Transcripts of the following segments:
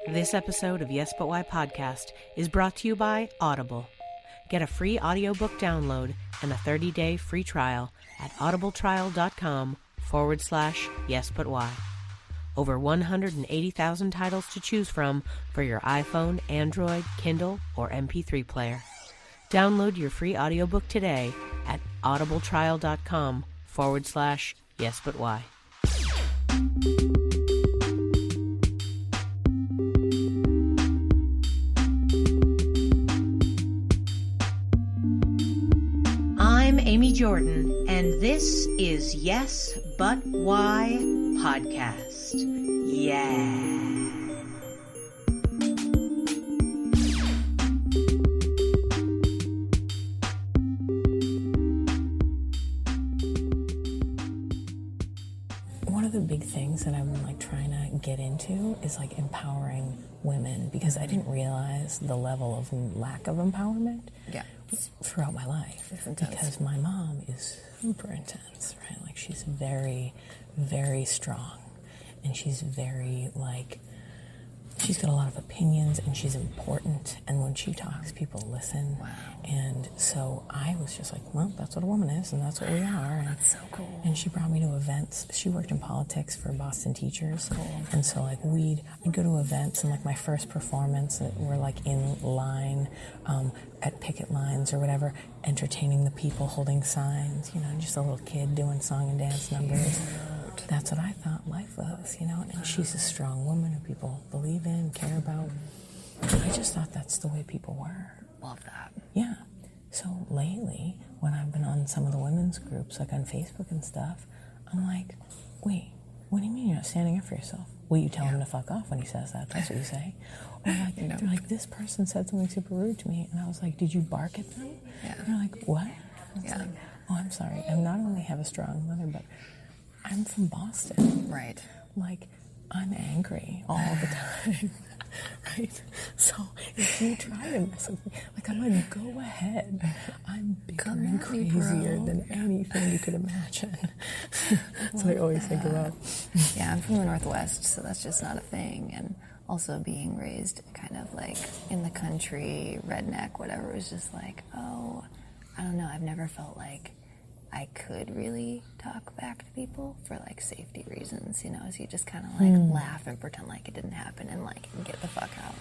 This episode of Yes But Why podcast is brought to you by Audible. Get a free audiobook download and a 30-day free trial at audibletrial.com/yesbutwhy. Over 180,000 titles to choose from for your iPhone, Android, Kindle, or MP3 player. Download your free audiobook today at audibletrial.com/yesbutwhy. I'm Amy Jordan, and this is Yes But Why podcast. Yeah. One of the big things that I'm trying to get into is empowering women, because I didn't realize the level of lack of empowerment throughout my life. Because my mom is super intense, right? She's very, very strong, and she's very she's got a lot of opinions, and she's important, and when she talks, people listen. Wow. And so I was just well, that's what a woman is, and that's what we are. And, that's so cool. And she brought me to events. She worked in politics for Boston Teachers. Cool. And so I'd go to events, and my first performance, we're in line at picket lines or whatever, entertaining the people, holding signs, just a little kid doing song and dance numbers. That's what I thought life was, and she's a strong woman who people believe in, care about. I just thought that's the way people were. Love that. Yeah. So lately, when I've been on some of the women's groups, on Facebook and stuff, I'm wait, what do you mean you're not standing up for yourself? Will you tell him to fuck off when he says that? That's what you say. Or they're this person said something super rude to me, and I was did you bark at them? Yeah. And they're what? It's oh, I'm sorry. I not only have a strong mother, but I'm from Boston. Right. I'm angry all the time. Right? So if you try to mess with me, I'm go ahead. I'm bigger and crazier than anything you could imagine. So I always think about. Yeah, I'm from the Northwest, so that's just not a thing. And also being raised kind of in the country, redneck, whatever, was just oh, I don't know. I've never felt I could really talk back to people for safety reasons, as you just kind of laugh and pretend it didn't happen and get the fuck out,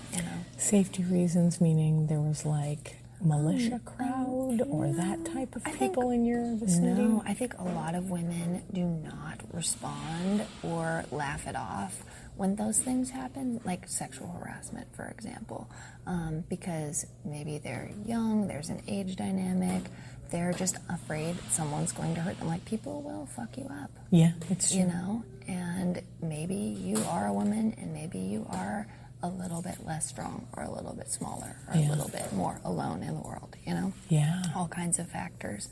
Safety reasons, meaning there was militia crowd or that type of people in your vicinity? No, I think a lot of women do not respond or laugh it off when those things happen, like sexual harassment, for example, because maybe they're young, there's an age dynamic, they're just afraid someone's going to hurt them. People will fuck you up. Yeah, it's true. And maybe you are a woman, and maybe you are a little bit less strong, or a little bit smaller, or a little bit more alone in the world, Yeah. All kinds of factors.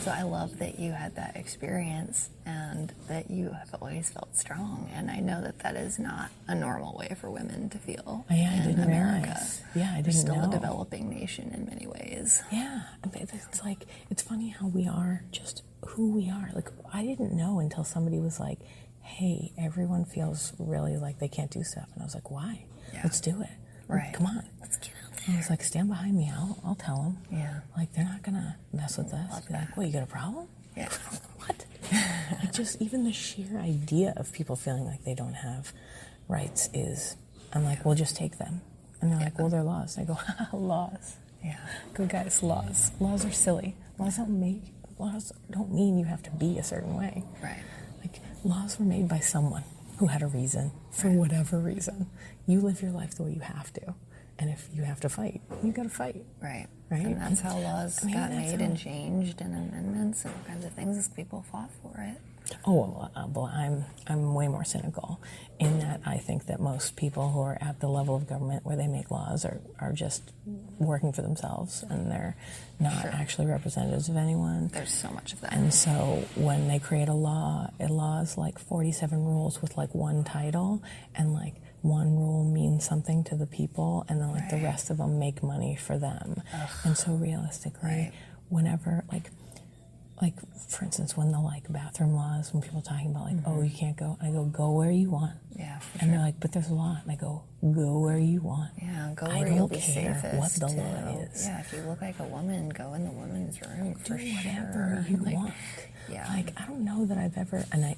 So I love that you had that experience, and that you have always felt strong. And I know that is not a normal way for women to feel I didn't America. Realize. Yeah, I didn't know. We're still a developing nation in many ways. Yeah. It's it's funny how we are just who we are. I didn't know until somebody was hey, everyone feels really they can't do stuff. And I was why? Yeah. Let's do it. Right. Come on. Let's get out there. And I was stand behind me. I'll tell them. Yeah. They're not going to mess with us. Love Be that. what, you got a problem? Yeah. What? Just even the sheer idea of people feeling they don't have rights is, I'm well, just take them. And they're well, they're laws. I go, laws. Yeah. Good guys, laws. Laws are silly. Laws don't mean you have to be a certain way. Right. Laws were made by someone who had a reason, for whatever reason. You live your life the way you have to. And if you have to fight, you got to fight. Right. Right? And that's how laws got made and changed, and amendments and all kinds of things, as people fought for it. Oh, well, I'm way more cynical in that I think that most people who are at the level of government where they make laws are just working for themselves, and they're not actually representatives of anyone. There's so much of that. And so when they create a law is 47 rules with one title, and one rule means something to the people, and then the rest of them make money for them. Ugh. And so realistically, whenever like, for instance, when the, like, bathroom laws, when people are talking about, like, oh, you can't go, I go where you want. Yeah, for and sure. they're like, but there's a law. And I go where you want. Yeah, go I where you'll don't be care safest, what the too. law is. Yeah, if you look like a woman, go in the women's room, Do for whatever sure. you want. Yeah. Like, I don't know that I've ever, and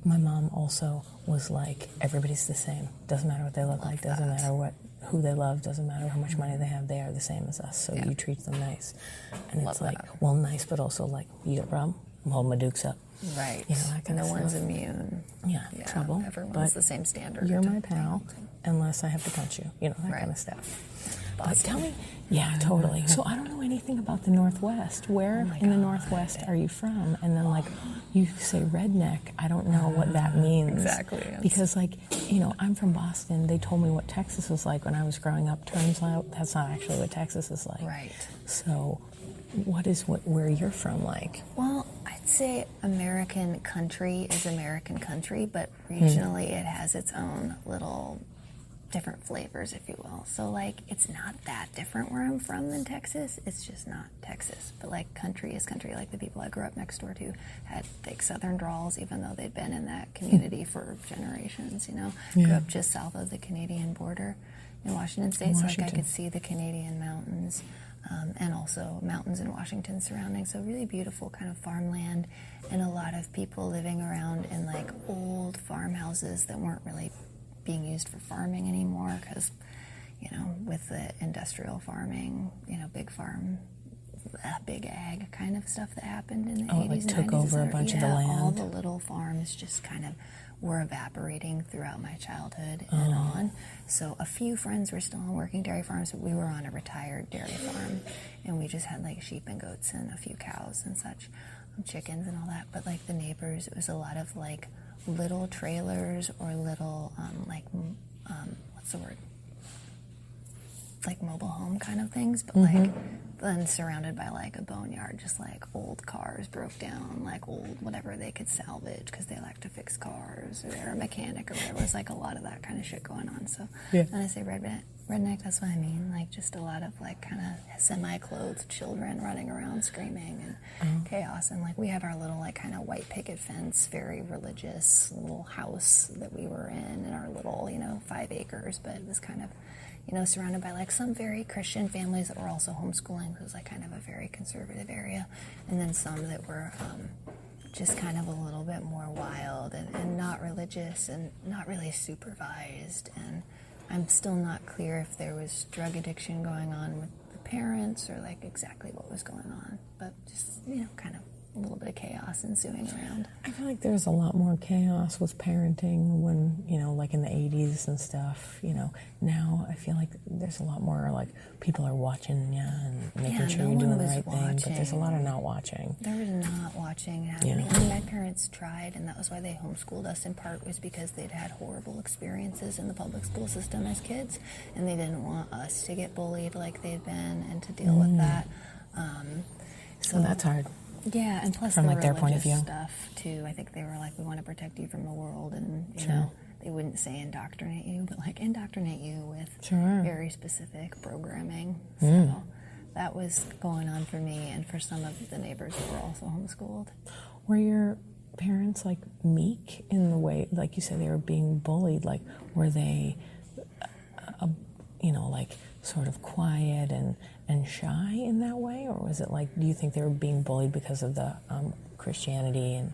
my mom also was like, everybody's the same. Doesn't matter what they look like, doesn't matter who they love, doesn't matter how much money they have, they are the same as us, so you treat them nice. And it's like, well, nice, but also like, you got a problem? I'm holding my dukes up. Right. You know, that kind of no stuff. one's immune. Yeah, trouble. Everyone's the same standard. You're my pal, unless I have to punch you. You know, that kind of stuff. But tell me, yeah, totally. So I don't know anything about the Northwest. Where in the Northwest are you from? And then, like, you say redneck. I don't know what that means. Exactly. Yes. Because, like, you know, I'm from Boston. They told me what Texas was like when I was growing up. Turns out that's not actually what Texas is like. Right. So where you're from like? Well, I'd say American country is American country, but regionally it has its own little different flavors, if you will. So, like, it's not that different where I'm from than Texas. It's just not Texas. But, like, country is country. Like, the people I grew up next door to had thick southern drawls, even though they'd been in that community for generations, you know. Grew up just south of the Canadian border in Washington State, so, like, I could see the Canadian mountains, and also mountains in Washington surrounding. So, really beautiful kind of farmland, and a lot of people living around in, like, old farmhouses that weren't really being used for farming anymore because, you know, with the industrial farming, you know, big farm, big ag kind of stuff that happened in the 80s like and took 90s. over a bunch of the land. All the little farms just kind of were evaporating throughout my childhood and on. So a few friends were still on working dairy farms, but we were on a retired dairy farm, and we just had like sheep and goats and a few cows and such, chickens and all that. But like the neighbors, it was a lot of like little trailers or little what's the word, like mobile home kind of things, but like then surrounded by like a boneyard, just like old cars broke down, like old whatever they could salvage because they like to fix cars or they're a mechanic or whatever. There's like a lot of that kind of shit going on. So when I say redneck, that's what I mean. Like just a lot of like kind of semi-clothed children running around screaming and chaos. And like we had our little like kind of white picket fence, very religious little house that we were in our little, 5 acres, but it was kind of, surrounded by like some very Christian families that were also homeschooling. It was like kind of a very conservative area. And then some that were just kind of a little bit more wild and not religious and not really supervised. And I'm still not clear if there was drug addiction going on with the parents or like exactly what was going on. But just, kind of a little bit of chaos ensuing around. I feel like there's a lot more chaos with parenting when, like in the 80s and stuff, now I feel like there's a lot more like people are watching you and making sure you're doing the right thing, but there's a lot of not watching. There was not watching happening. I mean, my parents tried, and that was why they homeschooled us in part, was because they'd had horrible experiences in the public school system as kids, and they didn't want us to get bullied like they'd been and to deal with that. So that's hard. Yeah, and plus from the like their point of view stuff too. I think they were like, we want to protect you from the world, and they wouldn't say indoctrinate you, but like indoctrinate you with very specific programming. So that was going on for me and for some of the neighbors that were also homeschooled. Were your parents like meek in the way, like you said, they were being bullied? Like, were they, like sort of quiet and shy in that way, or was it like, do you think they were being bullied because of the Christianity? And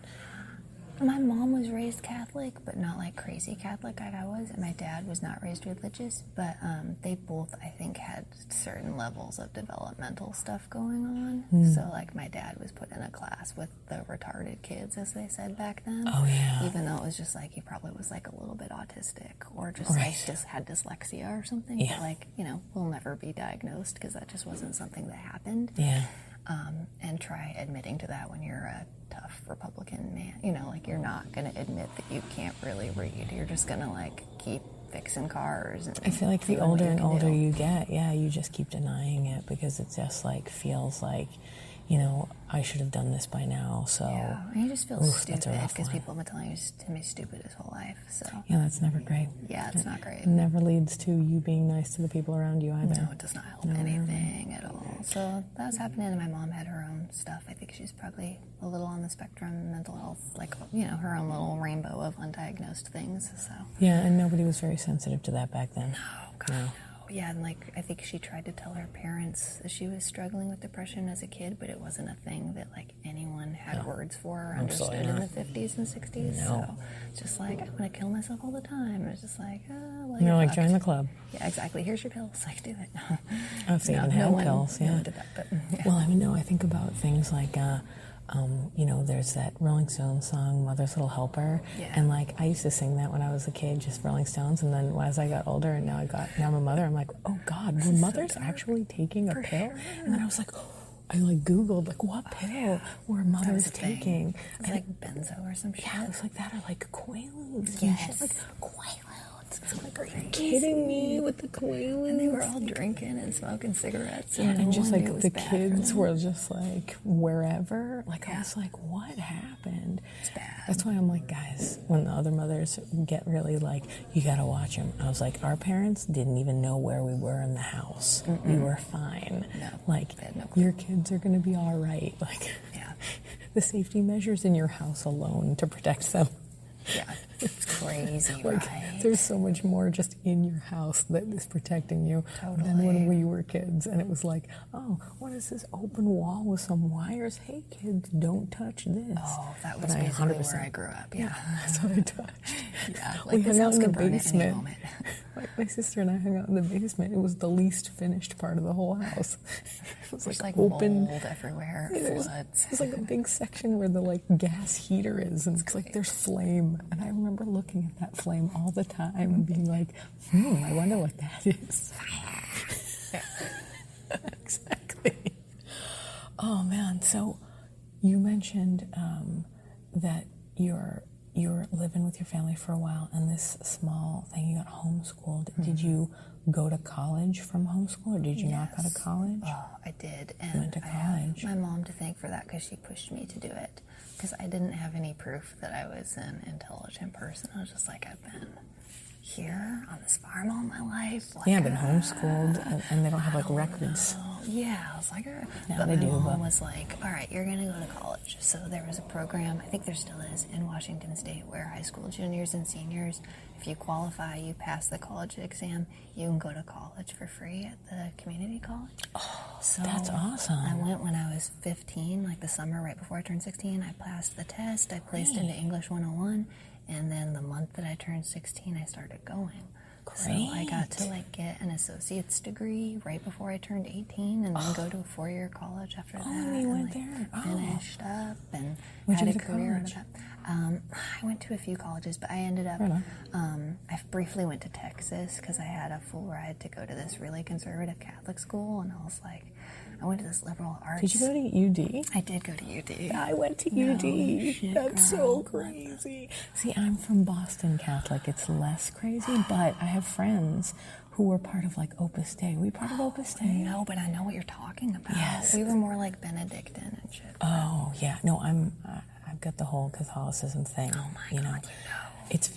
my mom was raised Catholic, but not like crazy Catholic like I was, and my dad was not raised religious, but they both, I think, had certain levels of developmental stuff going on. So like my dad was put in a class with the retarded kids, as they said back then. Oh yeah. Even though it was just like he probably was like a little bit autistic or just like just had dyslexia or something. Yeah. But like, will never be diagnosed because that just wasn't something that happened. Yeah. And try admitting to that when you're a tough Republican man. Like you're not going to admit that you can't really read. You're just going to like keep fixing cars. And I feel like the older and older you get, you just keep denying it because it just like feels like, I should have done this by now, so... Yeah, and you just feel stupid because one. people have been telling you to be stupid his whole life, so... Yeah, that's never great. Yeah, it's not great. It never leads to you being nice to the people around you either. No, it does not help anything at all. So that was happening, and my mom had her own stuff. I think she's probably a little on the spectrum, mental health, like, her own little rainbow of undiagnosed things, so... Yeah, and nobody was very sensitive to that back then. No, God, no. Yeah, and I think she tried to tell her parents that she was struggling with depression as a kid, but it wasn't a thing that anyone had words for or understood in the 50s and 60s. No. So it's just like, I want to kill myself all the time. It's just like, join the club. Yeah, exactly. Here's your pills. Do it. I've seen pills. Yeah. No one did that, but yeah. Well, I think about things like. There's that Rolling Stones song, Mother's Little Helper. Yeah. And I used to sing that when I was a kid, just Rolling Stones. And then as I got older and now I'm a mother, I'm like, oh God, were mothers actually taking a pill? Sure. And then I was like, I Googled what pill were mothers taking. It's like benzo or some shit. Yeah, it was like that or Quaaludes. Yes. Quaaludes. Are you kidding me with the Quaaludes? And they were all drinking and smoking cigarettes. And just the kids were just wherever. I was like, what happened? It's bad. That's why I'm like, guys, when the other mothers get really you gotta watch them. I was like, our parents didn't even know where we were in the house. Mm-mm. We were fine. No, your kids are gonna be all right. Yeah. The safety measures in your house alone to protect them. Yeah, it's crazy, right? There's so much more just in your house that is protecting you than when we were kids. And it was what is this open wall with some wires? Hey, kids, don't touch this. Oh, that was basically where I grew up, yeah. That's what I touched. Yeah, we hung out in the basement. My sister and I hung out in the basement. It was the least finished part of the whole house. It was open. Mold everywhere, floods. It's a big section where the gas heater is, and it's there's flame. And I remember looking at that flame all the time and being like, I wonder what that is. Exactly. Oh man, so you mentioned that you're living with your family for a while, and this small thing, you got homeschooled. Mm-hmm. Did you go to college from homeschool, or did you not go to college? Oh, I did. And you went to college. I have my mom to thank for that because she pushed me to do it. Because I didn't have any proof that I was an intelligent person. I was just I've been here on this farm all my life. I've been homeschooled, and they don't have records. Yeah, I was but my mom was all right, you're going to go to college. So there was a program, I think there still is, in Washington State where high school juniors and seniors, if you qualify, you pass the college exam, you can go to college for free at the community college. Oh, so that's awesome. I went when I was 15, the summer right before I turned 16. I passed the test. I placed into English 101. And then the month that I turned 16, I started going. Great. So I got to get an associate's degree right before I turned 18, and then go to a 4-year college after that. Oh, you went there. Finished up and had a career out of that. I went to a few colleges, but I ended up, I briefly went to Texas because I had a full ride to go to this really conservative Catholic school, and I was I went to this liberal arts. Did you go to UD? I did go to UD. I went to UD. That's so crazy. See, I'm from Boston Catholic. It's less crazy, but I have friends who were part of Opus Dei. Were you part of Opus Dei? No, but I know what you're talking about. Yes. We were more Benedictine and shit. Oh, yeah. No, I've got the whole Catholicism thing. Oh my God, It's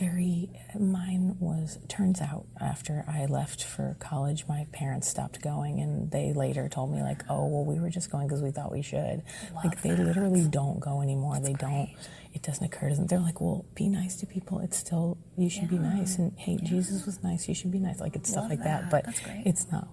turns out after I left for college, my parents stopped going, and they later told me we were just going because we thought we should. They literally don't go anymore. They don't. It doesn't occur to them. They're well, be nice to people. It's still, you should be nice. And hey, Jesus was nice. You should be nice. It's stuff like that. But it's not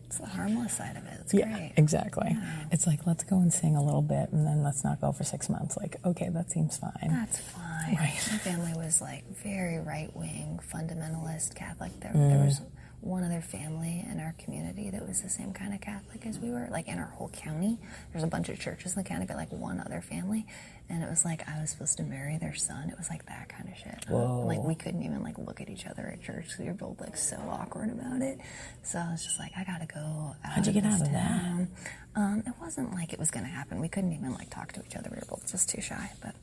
it's the harmless side of it. It's great. Exactly. Yeah. It's let's go and sing a little bit, and then let's not go for 6 months. Okay, that seems fine. That's fine. Right. My family was very right-wing, fundamentalist Catholic. There was one other family in our community that was the same kind of Catholic as we were. In our whole county, there's a bunch of churches in the county, but one other family. And it was I was supposed to marry their son. It was that kind of shit. Whoa. We couldn't even look at each other at church. We were both so awkward about it. So I was just I gotta go out. How'd you get out of that? It wasn't it was gonna happen. We couldn't even talk to each other. We were both just too shy. But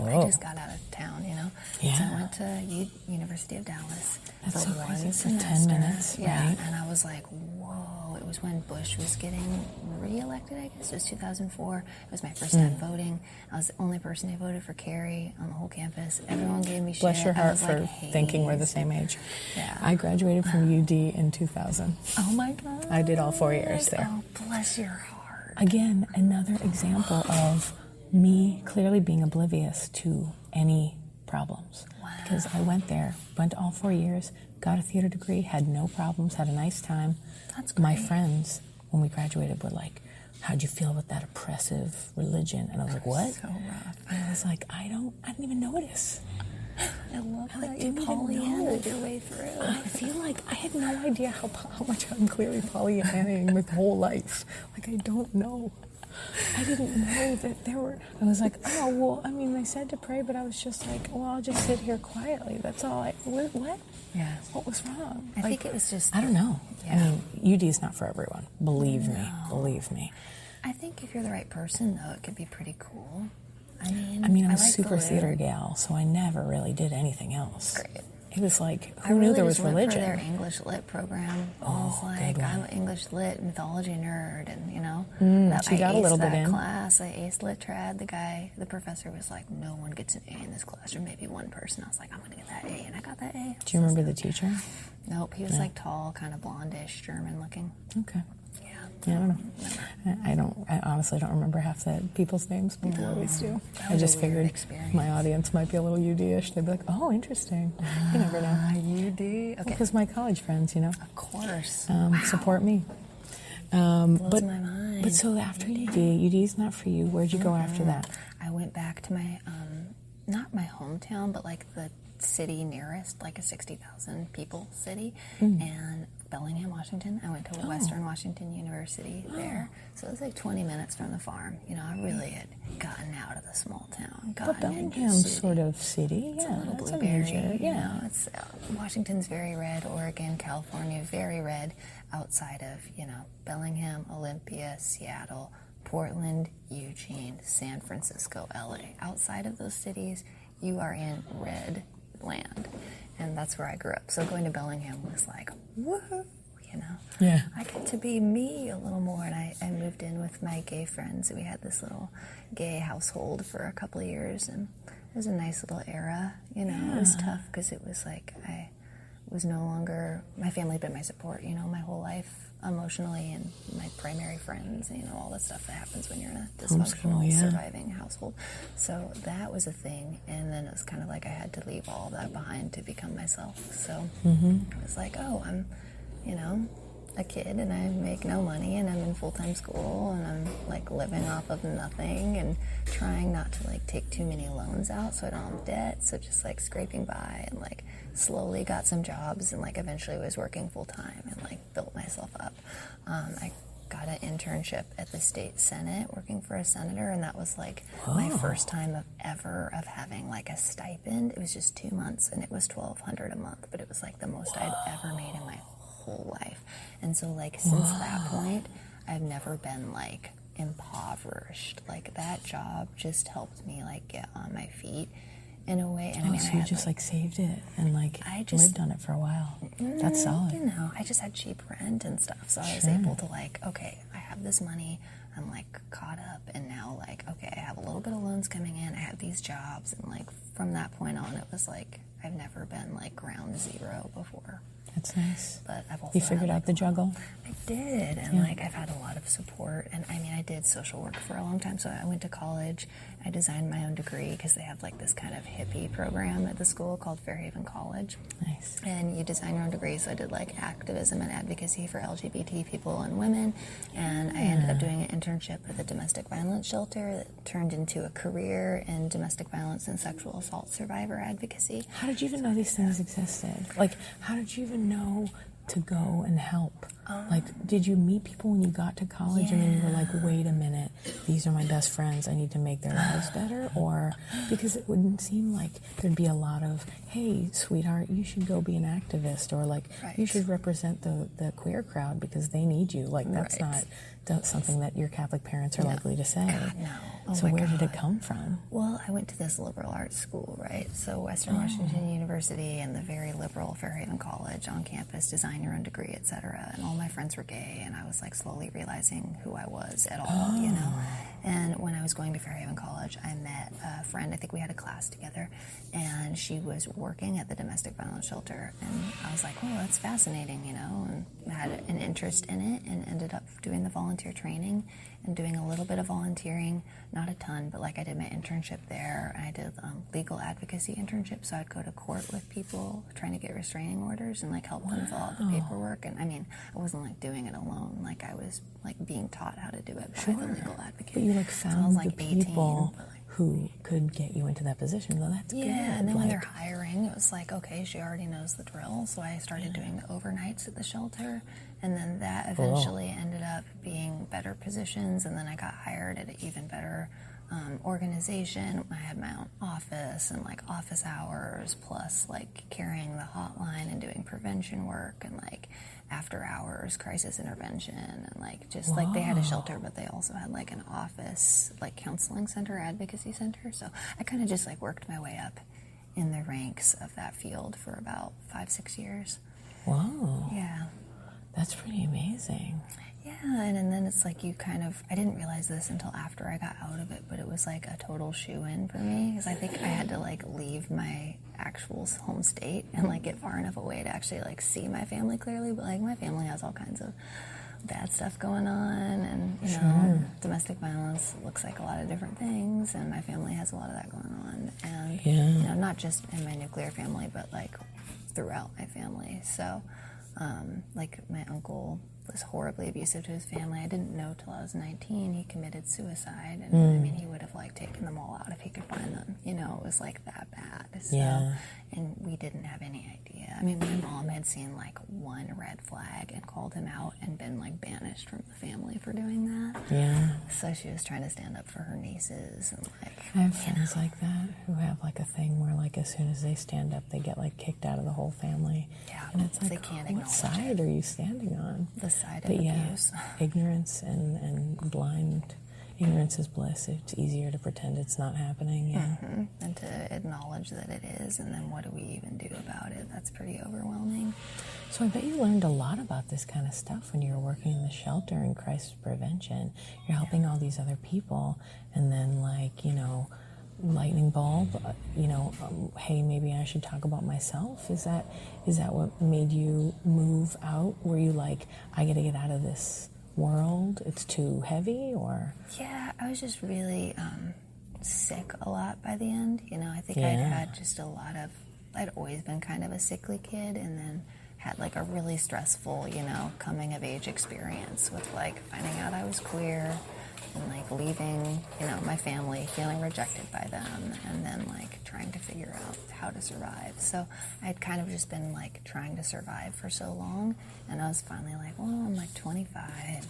I just got out of town, you know. Yeah. So I went to University of Dallas That's for so one crazy. semester. 10 minutes, yeah, right? and I was like, whoa. It was when Bush was getting re-elected, I guess. It was 2004. It was my first time voting. I was the only person who voted for Kerry on the whole campus. Everyone gave me shit. Bless your I heart was for like, hey. thinking we're the same age. Yeah. I graduated from UD in 2000. Oh my God. I did all 4 years there. Oh, bless your heart. Again, another example of me clearly being oblivious to any problems. Wow. Because I went there, went all 4 years, got a theater degree, had no problems, had a nice time. That's great. My friends, when we graduated, were like, how'd you feel with that oppressive religion? And I was like, what? So rough. And I was like, I didn't even notice. I love I that you didn't even Pollyanna know. your way through. I feel like I had no idea how much I'm clearly Pollyannaing my whole life. Like, I don't know. I didn't know that there were... I was like, oh, well, I mean, they said to pray, but I was just like, well, I'll just sit here quietly. That's all I... What? Yeah. What was wrong? I think it was just... I don't know. Yeah. I mean, UD is not for everyone. Believe me. I think if you're the right person, though, it could be pretty cool. I mean, I'm a like super the theater gal, so I never really did anything else. Great. It was like, I who knew really there was just went religion? for their English lit program. I was Oh, like, good one. I'm an English lit mythology nerd, and you know, so you got a little bit that in. class. I aced lit trad. The professor was like, no one gets an A in this class, or maybe one person. I was like, I'm gonna get that A, and I got that A. Do you remember the teacher? Nope, he was like tall, kind of blondish, German looking. Okay. Yeah. Yeah, I don't know. I honestly don't remember half the people's names. People always do. I was just a weird figured experience. my audience might be a little UD-ish. They'd be like, oh, interesting. You never know. UD. Okay. Because my college friends, Of course. support me. Blows my mind. But so after UD's not for you. Where'd you go after that? I went back to my, not my hometown, but like the city nearest, like a 60,000 people city, and Bellingham, Washington. I went to Western Washington University there. So it was like 20 minutes from the farm. You know, I really had gotten out of the small town. But Bellingham's sort of city. It's Yeah, a little that's blueberry. major. You know, it's Washington's very red. Oregon, California, very red. Outside of Bellingham, Olympia, Seattle, Portland, Eugene, San Francisco, LA. Outside of those cities, you are in red land, and that's where I grew up. So going to Bellingham was like, woohoo, Yeah. I get to be me a little more, and I moved in with my gay friends. We had this little gay household for a couple of years, and it was a nice little era. It was tough because it was like I was no longer, my family had been my support, my whole life emotionally, and my primary friends, all that stuff that happens when you're in a dysfunctional, surviving household. So that was a thing, and then it was kind of like I had to leave all that behind to become myself. So I was like, oh, I'm, a kid, and I make no money, and I'm in full-time school, and I'm like living off of nothing, and trying not to like take too many loans out so I don't have debt, so just like scraping by, and like slowly got some jobs, and like eventually was working full-time, and like built myself up. I got an internship at the state senate working for a senator, and that was like my first time of having like a stipend. It was just 2 months, and it was $1,200 a month, but it was like the most I'd ever made in my whole life. And so like since that point, I've never been like impoverished. Like that job just helped me like get on my feet in a way. And so you just like saved it and like lived on it for a while. That's solid. I just had cheap rent and stuff, so I was able to like, okay, I have this money, I'm like caught up, and now like, okay, I have a little bit of loans coming in, I have these jobs, and like from that point on, it was like I've never been like ground zero before. That's nice. But I've also You figured out the juggle? I did, and like I've had a lot of support, and I mean I did social work for a long time, so I went to college, I designed my own degree because they have like this kind of hippie program at the school called Fairhaven College. Nice. And you design your own degree, so I did like activism and advocacy for LGBT people and women, and I ended up doing an internship at the domestic violence shelter that turned into a career in domestic violence and sexual assault survivor advocacy. How did you even know these things existed? Like, how did you even know to go and help? Like, did you meet people when you got to college and then you were like, wait a minute, these are my best friends, I need to make their lives better? Or, because it wouldn't seem like there'd be a lot of, hey, sweetheart, you should go be an activist, or like, you should represent the queer crowd because they need you. Like, that's something that your Catholic parents are likely to say. God, no. Oh so my where God. did it come from? Well, I went to this liberal arts school, right? So Western Washington University and the very liberal Fairhaven College on campus, design your own degree, etc. And all my friends were gay, and I was like slowly realizing who I was at all, you know? And when I was going to Fairhaven College, I met a friend. I think we had a class together, and she was working at the domestic violence shelter. And I was like, oh, that's fascinating, you know, and had an interest in it and ended up doing the volunteer training and doing a little bit of volunteering, not a ton, but like I did my internship there, and I did legal advocacy internship, so I'd go to court with people trying to get restraining orders and like help them fill out the paperwork. And I mean, I wasn't like doing it alone, like I was like being taught how to do it by the legal advocate. But you like found so I was, like, the 18, people but, like, who could get you into that position. Well, that's good. yeah, and then when they're hiring, it was like, okay, she already knows the drill, so I started doing the overnights at the shelter, and then that eventually ended up being better positions, and then I got hired at an even better organization. I had my own office and like office hours, plus like carrying the hotline and doing prevention work and like after hours crisis intervention, and like just like they had a shelter, but they also had like an office, like counseling center, advocacy center. So I kind of just like worked my way up in the ranks of that field for about 5-6 years. Wow. Yeah. That's pretty amazing. Yeah, and then it's like you kind of, I didn't realize this until after I got out of it, but it was like a total shoe-in for me, because I think I had to like leave my actual home state and like get far enough away to actually like see my family clearly, but like my family has all kinds of bad stuff going on, and you know, domestic violence looks like a lot of different things, and my family has a lot of that going on, and you know, not just in my nuclear family, but like throughout my family. So like my uncle was horribly abusive to his family. I didn't know till I was 19 he committed suicide, and I mean, he would have like taken them all out if he could find them, you know. It was like that bad. So, and we didn't have any idea. I mean, my mom had seen like one red flag and called him out and been like banished from the family for doing that. So she was trying to stand up for her nieces, and like I have friends like that who have like a thing where like as soon as they stand up, they get like kicked out of the whole family. And it's like, they can't what side are you standing on? The side of abuse. Ignorance and blind. Ignorance is bliss. It's easier to pretend it's not happening. And to acknowledge that it is, and then what do we even do about it? That's pretty overwhelming. So I bet you learned a lot about this kind of stuff when you were working in the shelter in crisis prevention. You're helping all these other people, and then like, you know, lightning bulb, you know, hey, maybe I should talk about myself. Is that what made you move out? Were you like, I got to get out of this world, it's too heavy? Or yeah, I was just really sick a lot by the end, you know. I think I'd had just a lot of, I'd always been kind of a sickly kid, and then had like a really stressful, you know, coming of age experience with like finding out I was queer and like leaving, you know, my family, feeling rejected by them, and then like trying to figure out how to survive. So I'd kind of just been like trying to survive for so long, and I was finally like, well, I'm like 25,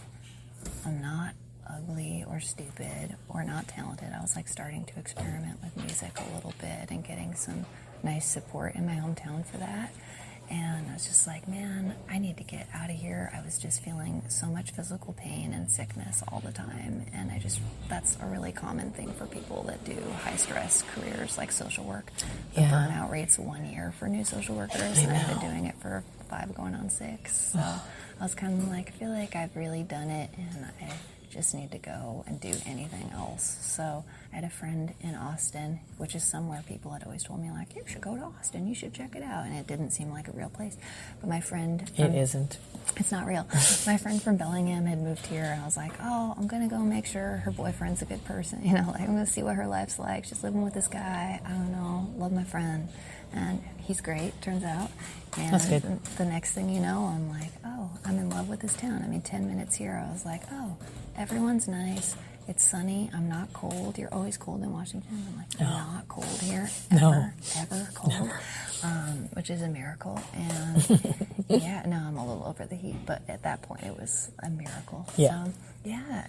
I'm not ugly or stupid or not talented. I was like starting to experiment with music a little bit and getting some nice support in my hometown for that. And I was just like, man, I need to get out of here. I was just feeling so much physical pain and sickness all the time. And that's a really common thing for people that do high stress careers like social work. The burnout rate's 1 year for new social workers, and I've been doing it for 5 going on 6. So I was kind of like, I feel like I've really done it, and I just need to go and do anything else. So I had a friend in Austin, which is somewhere people had always told me, like, you should go to Austin, you should check it out. And it didn't seem like a real place. But my friend... It isn't. It's not real. My friend from Bellingham had moved here, and I was like, oh, I'm going to go make sure her boyfriend's a good person. You know, like, I'm going to see what her life's like. She's living with this guy. I don't know. Love my friend. And he's great, turns out. And that's good. The next thing you know, I'm like, oh, I'm in love with this town. I mean, 10 minutes here, I was like, oh, everyone's nice. It's sunny. I'm not cold. You're always cold in Washington. I'm like, not cold here. Ever cold. Which is a miracle. And I'm a little over the heat, but at that point it was a miracle. So,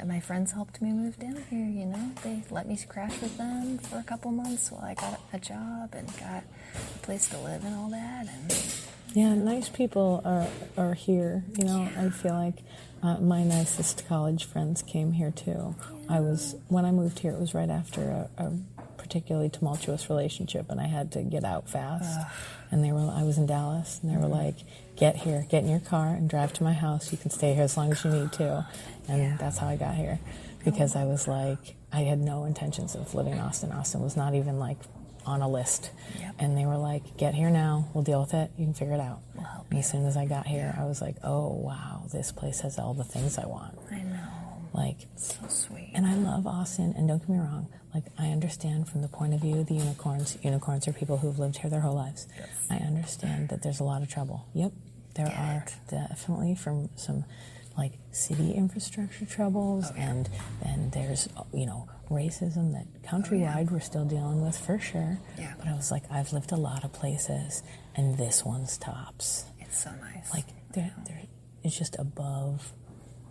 my friends helped me move down here, you know. They let me crash with them for a couple months while I got a job and got a place to live and all that. And yeah, nice people are here, you know. I feel like My nicest college friends came here too. When I moved here, it was right after a particularly tumultuous relationship, and I had to get out fast. And I was in Dallas, and they were like, "Get here, get in your car, and drive to my house. You can stay here as long as you need to." And that's how I got here, because I was like, I had no intentions of living in Austin. Austin was not even like on a list. Yep. And they were like, "Get here now. We'll deal with it. You can figure it out." We'll help you. As soon as I got here, I was like, "Oh wow, this place has all the things I want." I know. Like, so sweet. And I love Austin, and don't get me wrong, like, I understand from the point of view of the unicorns. Unicorns are people who've lived here their whole lives. Yes. I understand that there's a lot of trouble. Yep, there are definitely from some, like, city infrastructure troubles, and then there's, racism that countrywide we're still dealing with, for sure. Yeah. But I was like, I've lived a lot of places, and this one's tops. It's so nice. Like, it's just above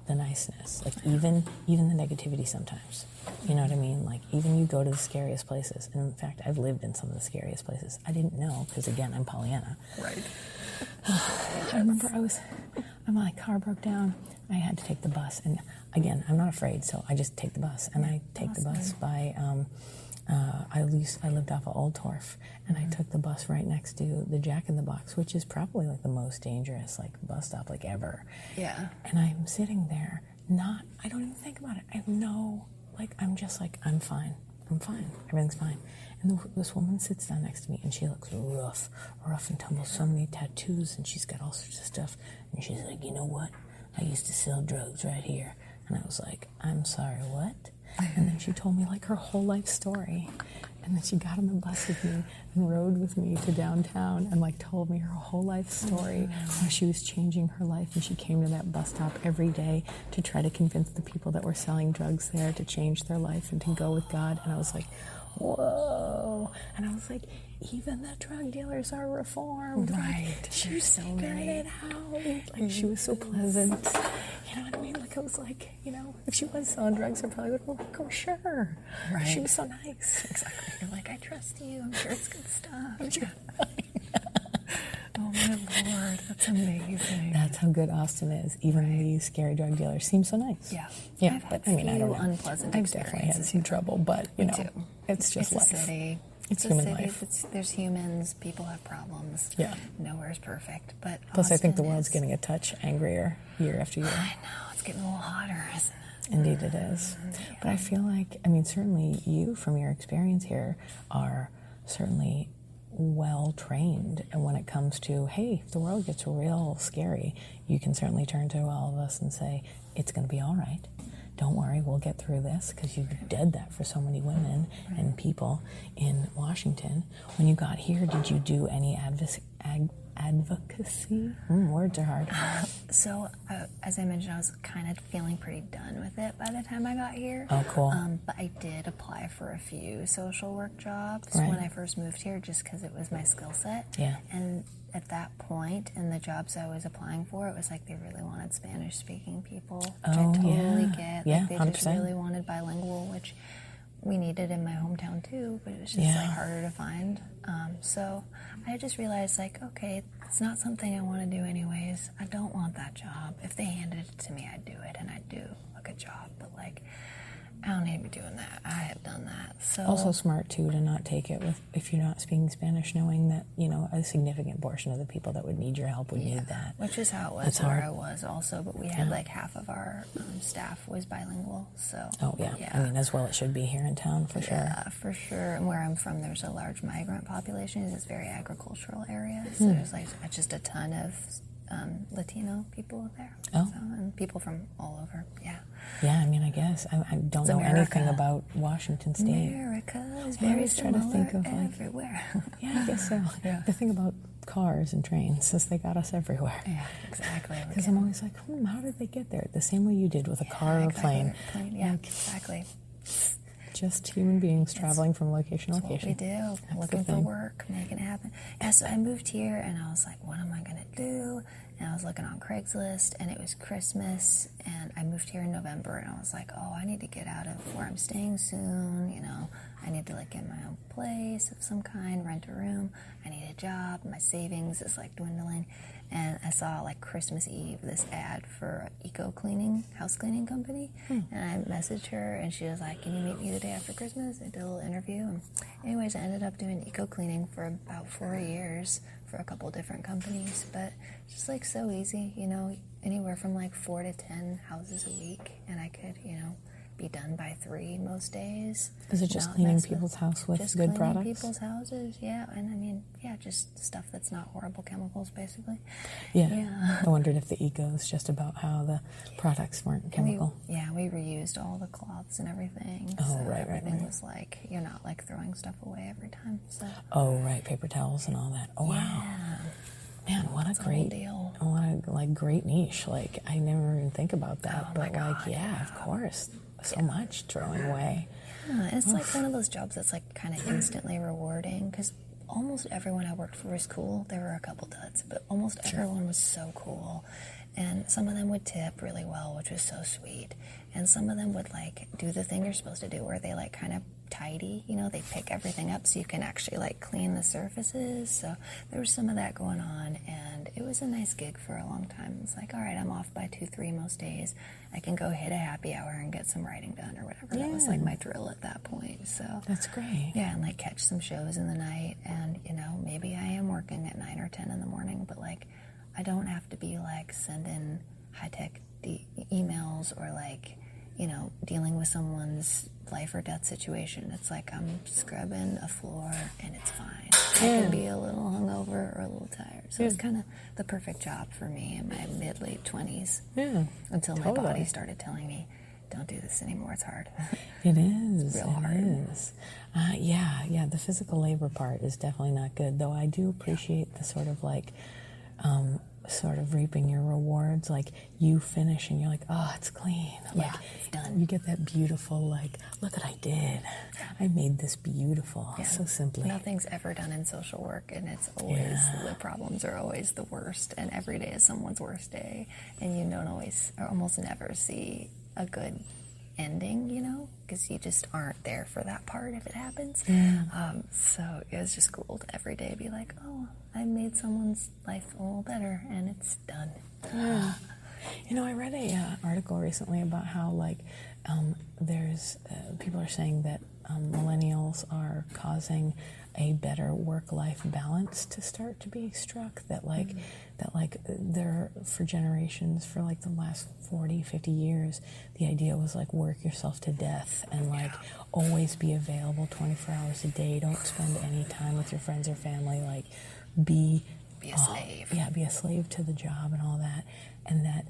the niceness, like even the negativity sometimes. You know what I mean? Like, even you go to the scariest places, and in fact, I've lived in some of the scariest places. I didn't know, because again, I'm Pollyanna. Right. I remember my car broke down. I had to take the bus, and again, I'm not afraid, so I just take the bus, and I take the bus by. I lived off of Old Torf, and I took the bus right next to the Jack in the Box, which is probably like the most dangerous bus stop ever. Yeah. And I'm sitting there, I don't even think about it. I have no, I'm just I'm fine. Everything's fine. And this woman sits down next to me, and she looks rough and tumble, so many tattoos, and she's got all sorts of stuff. And she's like, "You know what? I used to sell drugs right here." And I was like, "I'm sorry, what?" And then she told me her whole life story. And then she got on the bus with me and rode with me to downtown and told me her whole life story, how she was changing her life, and she came to that bus stop every day to try to convince the people that were selling drugs there to change their life and to go with God. And I was like, whoa. And I was like, even the drug dealers are reformed. Right. She was so figuring it out. She was so pleasant. You know what I mean? I was if she was selling drugs, I probably would have been sure. Right. She was so nice. Exactly. You're like, I trust you. I'm sure it's good stuff. Oh, my Lord. That's amazing. That's how good Austin is. Even these scary drug dealers seem so nice. Yeah. Yeah. I've but had I don't know. Unpleasant I've definitely had some trouble, but, it's just life. It's a city. It's human life. There's humans. People have problems. Yeah. Nowhere's perfect. But plus, Austin I think the world's getting a touch angrier year after year. I know. It's getting a little hotter, isn't it? Indeed it is. Yeah. But I feel certainly you, from your experience here, are certainly well trained. And when it comes to, hey, if the world gets real scary, you can certainly turn to all of us and say, it's going to be all right. Don't worry, we'll get through this, because you did that for so many women and people in Washington. When you got here, did you do any advocacy? Words are hard. So, as I mentioned, I was kind of feeling pretty done with it by the time I got here. Oh, cool. But I did apply for a few social work jobs when I first moved here, just because it was my skill set. Yeah. And at that point, in the jobs I was applying for, it was they really wanted Spanish-speaking people, which I totally get. Yeah, they 100%. just really wanted bilingual, which we needed in my hometown too, but it was just harder to find. So I just realized okay, it's not something I want to do anyways. I don't want that job. If they handed it to me, I'd do it, and I'd do a good job. But I don't need to be doing that. I have done that. So also smart too to not take it if you're not speaking Spanish, knowing that a significant portion of the people that would need your help would need that. Which is how it was where I was also, but we had half of our staff was bilingual. So as well it should be here in town for sure. Yeah, for sure. And where I'm from, there's a large migrant population. It's a very agricultural area, so there's just a ton of Latino people there. Oh. So, and people from all over, yeah. Yeah, I guess. I don't know anything about Washington State. America is very similar to think of everywhere. Yeah, I guess so. Yeah. The thing about cars and trains is they got us everywhere. Yeah, exactly. Because I'm always like, how did they get there? The same way you did with a car or a plane. Yeah, exactly. Just human beings traveling from location to location. What we do, looking for work, making it happen. Yeah, so I moved here, and I was like, what am I going to do? And I was looking on Craigslist, and it was Christmas, and I moved here in November, and I was like, I need to get out of where I'm staying soon, I need to like get my own place of some kind, rent a room. I need a job. My savings is like dwindling. And I saw like Christmas Eve this ad for an eco-cleaning, house cleaning company. And I messaged her and she was like, can you meet me the day after Christmas? I did a little interview. And anyways, I ended up doing eco-cleaning for about 4 years for a couple different companies. But just like so easy, you know, anywhere from like 4 to 10 houses a week. And I could, you know, be done by 3 most days. Is it just cleaning people's house with just good cleaning products? People's houses, yeah. And I mean, yeah, just stuff that's not horrible chemicals, basically. Yeah. I wondered if the eco is just about how the products weren't chemical. We reused all the cloths and everything. Oh, so right. Everything was like, you're not like throwing stuff away every time. So. Oh, right, paper towels and all that. Oh, wow. Man, what a great deal. What a like great niche. Like I never even think about that, but like, yeah, of course. So much throwing away. Yeah, and it's like one of those jobs that's like kind of instantly rewarding because almost everyone I worked for was cool. There were a couple duds, but almost everyone was so cool. And some of them would tip really well, which was so sweet. And some of them would like do the thing you're supposed to do where they like kind of tidy, you know, they pick everything up so you can actually like clean the surfaces. So there was some of that going on and it was a nice gig for a long time. It's like, all right, I'm off by 2-3 most days. I can go hit a happy hour and get some writing done or whatever. That was like my drill at that point. So that's great. Yeah, and like catch some shows in the night and, you know, maybe I am working at 9 or 10 in the morning, but like I don't have to be like sending high-tech emails or like, you know, dealing with someone's life or death situation. It's like I'm scrubbing a floor and it's fine. I can be a little hungover or a little tired. So it's kind of the perfect job for me in my mid-late 20s. Yeah. Until my body started telling me, don't do this anymore, it's hard. It is. It's real hard. It is. Yeah, the physical labor part is definitely not good, though I do appreciate the sort of like, sort of reaping your rewards, like you finish and you're like, oh, it's clean. Like, it's done. You get that beautiful, like, look what I did. I made this beautiful, so simply. Nothing's ever done in social work, and it's always, the problems are always the worst, and every day is someone's worst day, and you don't always, or almost never see a good ending, you know, because you just aren't there for that part if it happens. So it was just cool to every day be like, oh, I made someone's life a little better and it's done. You know, I read a article recently about how like there's people are saying that millennials are causing a better work-life balance to start to be struck, that like there for generations, for like the last 40-50 years, the idea was like work yourself to death and like always be available 24 hours a day, don't spend any time with your friends or family, like be a slave. Be a slave to the job and all that. And that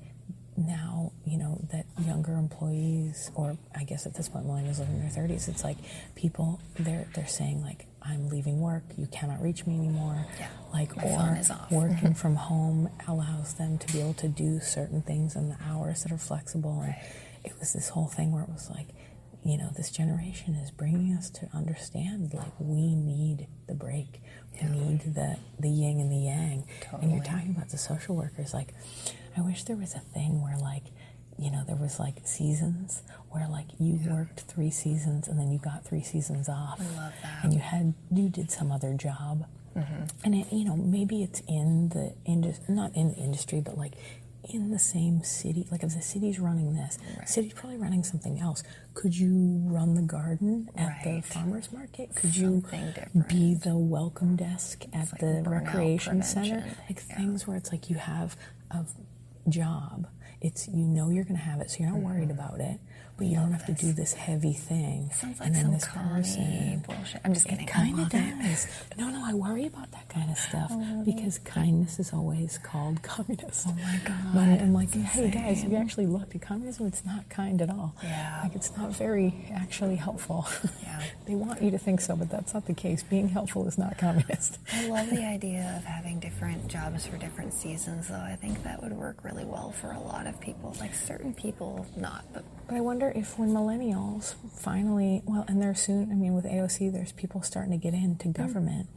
now, you know, that younger employees, or I guess at this point millennials living in their 30s, it's like people, they're saying like, I'm leaving work, you cannot reach me anymore. Like, my or phone is off. Working from home allows them to be able to do certain things in the hours that are flexible. And it was this whole thing where it was like, you know, this generation is bringing us to understand, like, we need the break. We need the yin and the yang. Totally. And you're talking about the social workers. Like, I wish there was a thing where, like, you know, there was, like, seasons where, like, you worked 3 seasons and then you got 3 seasons off. I love that. And you did some other job. And, it, you know, maybe it's in the not in the industry, but, like, in the same city. Like, if the city's running this, the city's probably running something else. Could you run the garden at the farmer's market? Could you be the welcome desk at the recreation center? Like, things where it's like you have a job. It's, you know, you're going to have it, so you're not worried about it, but you don't have to do this heavy thing. Sounds like and then some this person bullshit. I'm just kidding. It kind of does. No, I worry about that kind of stuff because kindness is always called communist. Oh my God. But I'm like, hey guys, have you actually looked at communism? It's not kind at all. Like, it's not very actually helpful. They want you to think so, but that's not the case. Being helpful is not communist. I love the idea of having different jobs for different seasons, though. I think that would work really well for a lot of people. Like, certain people, not, but I wonder if when millennials finally, well, and there's soon, I mean, with AOC, there's people starting to get into government.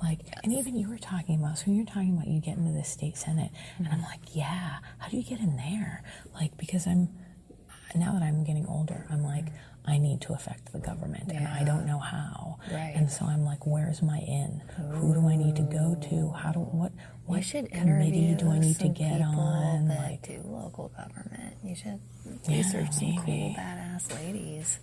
Like, and even you were talking about, so when you're talking about you get into the state senate, and I'm like, yeah, how do you get in there? Like, because now that I'm getting older, I'm like, I need to affect the government, and I don't know how. Right. And so I'm like, where's my in? Who do I need to go to? What committee do I need to get on? That like, do local government. You should research some cool badass ladies.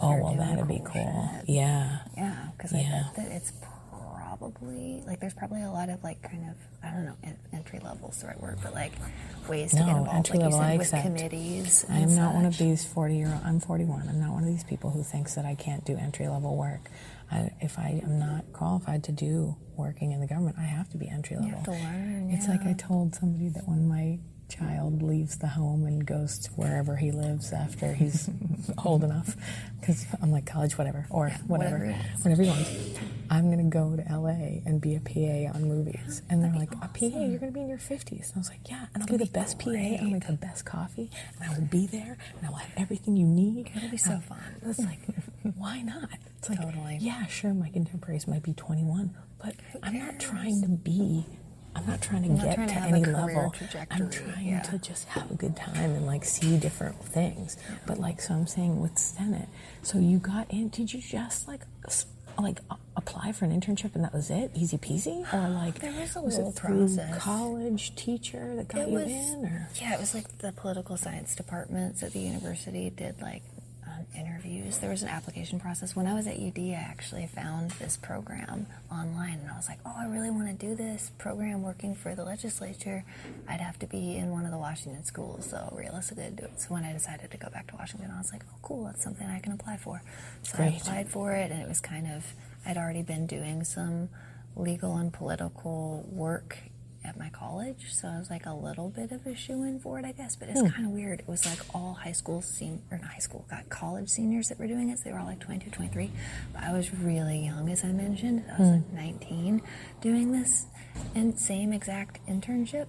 Oh, well, that'd be cool. Shit. Yeah. Yeah, because I bet that it's probably, like, there's probably a lot of, like, kind of, I don't know, entry level's the right word, but, like, ways to get involved, entry like level, you said, with committees. I am not one of these 40-year-old, I'm 41, I'm not one of these people who thinks that I can't do entry level work. If I am not qualified to do working in the government, I have to be entry level. You have to learn, It's like I told somebody that when my child leaves the home and goes to wherever he lives after he's old enough, because I'm like, college, whatever, or whatever he wants. I'm going to go to LA and be a PA on movies. And they're like, awesome. A PA, you're going to be in your 50s. And I was like, yeah, and I'll be the best PA, and I'll make the best coffee, and I will be there, and I will have everything you need. It'll be so fun. It's like, why not? It's like, totally. Yeah, sure, my contemporaries might be 21, but I'm not trying to get to any level. I'm trying to just have a good time and like see different things. Yeah. But like, so I'm saying with Senate, so you got in, did you just like apply for an internship and that was it? Easy peasy? Or like, there was a was little it through process. College teacher that got you in? Or? Yeah, it was like the political science departments at the university did like interviews. There was an application process. When I was at UD, I actually found this program online, and I was like, oh, I really want to do this program working for the legislature. I'd have to be in one of the Washington schools, so realistically I'd do it. So when I decided to go back to Washington, I was like, oh, cool, that's something I can apply for. So I applied for it, and it was kind of, I'd already been doing some legal and political work at my college, so I was like a little bit of a shoo-in for it, I guess, but it's kind of weird. It was like all college seniors that were doing it, so they were all like 22, 23, but I was really young, as I mentioned. I was like 19 doing this, and same exact internship,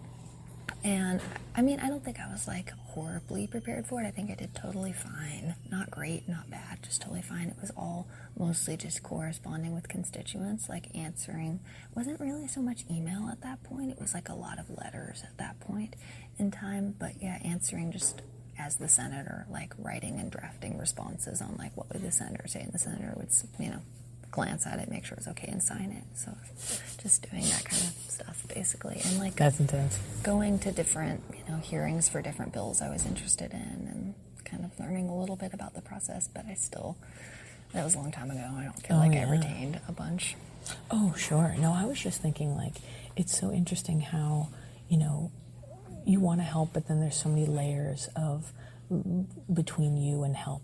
and I mean, I don't think I was like horribly prepared for it. I think I did totally fine. Not great, not bad, just totally fine. It was all mostly just corresponding with constituents, like answering. It wasn't really so much email at that point. It was like a lot of letters at that point in time. But yeah, answering just as the senator, like writing and drafting responses on like what would the senator say, and the senator would, glance at it, make sure it's okay, and sign it. So just doing that kind of stuff, basically. And like, that's intense. Going to different, hearings for different bills I was interested in, and kind of learning a little bit about the process, but that was a long time ago. I don't feel I retained a bunch. Oh, sure. No, I was just thinking, like, it's so interesting how, you want to help, but then there's so many layers between you and help.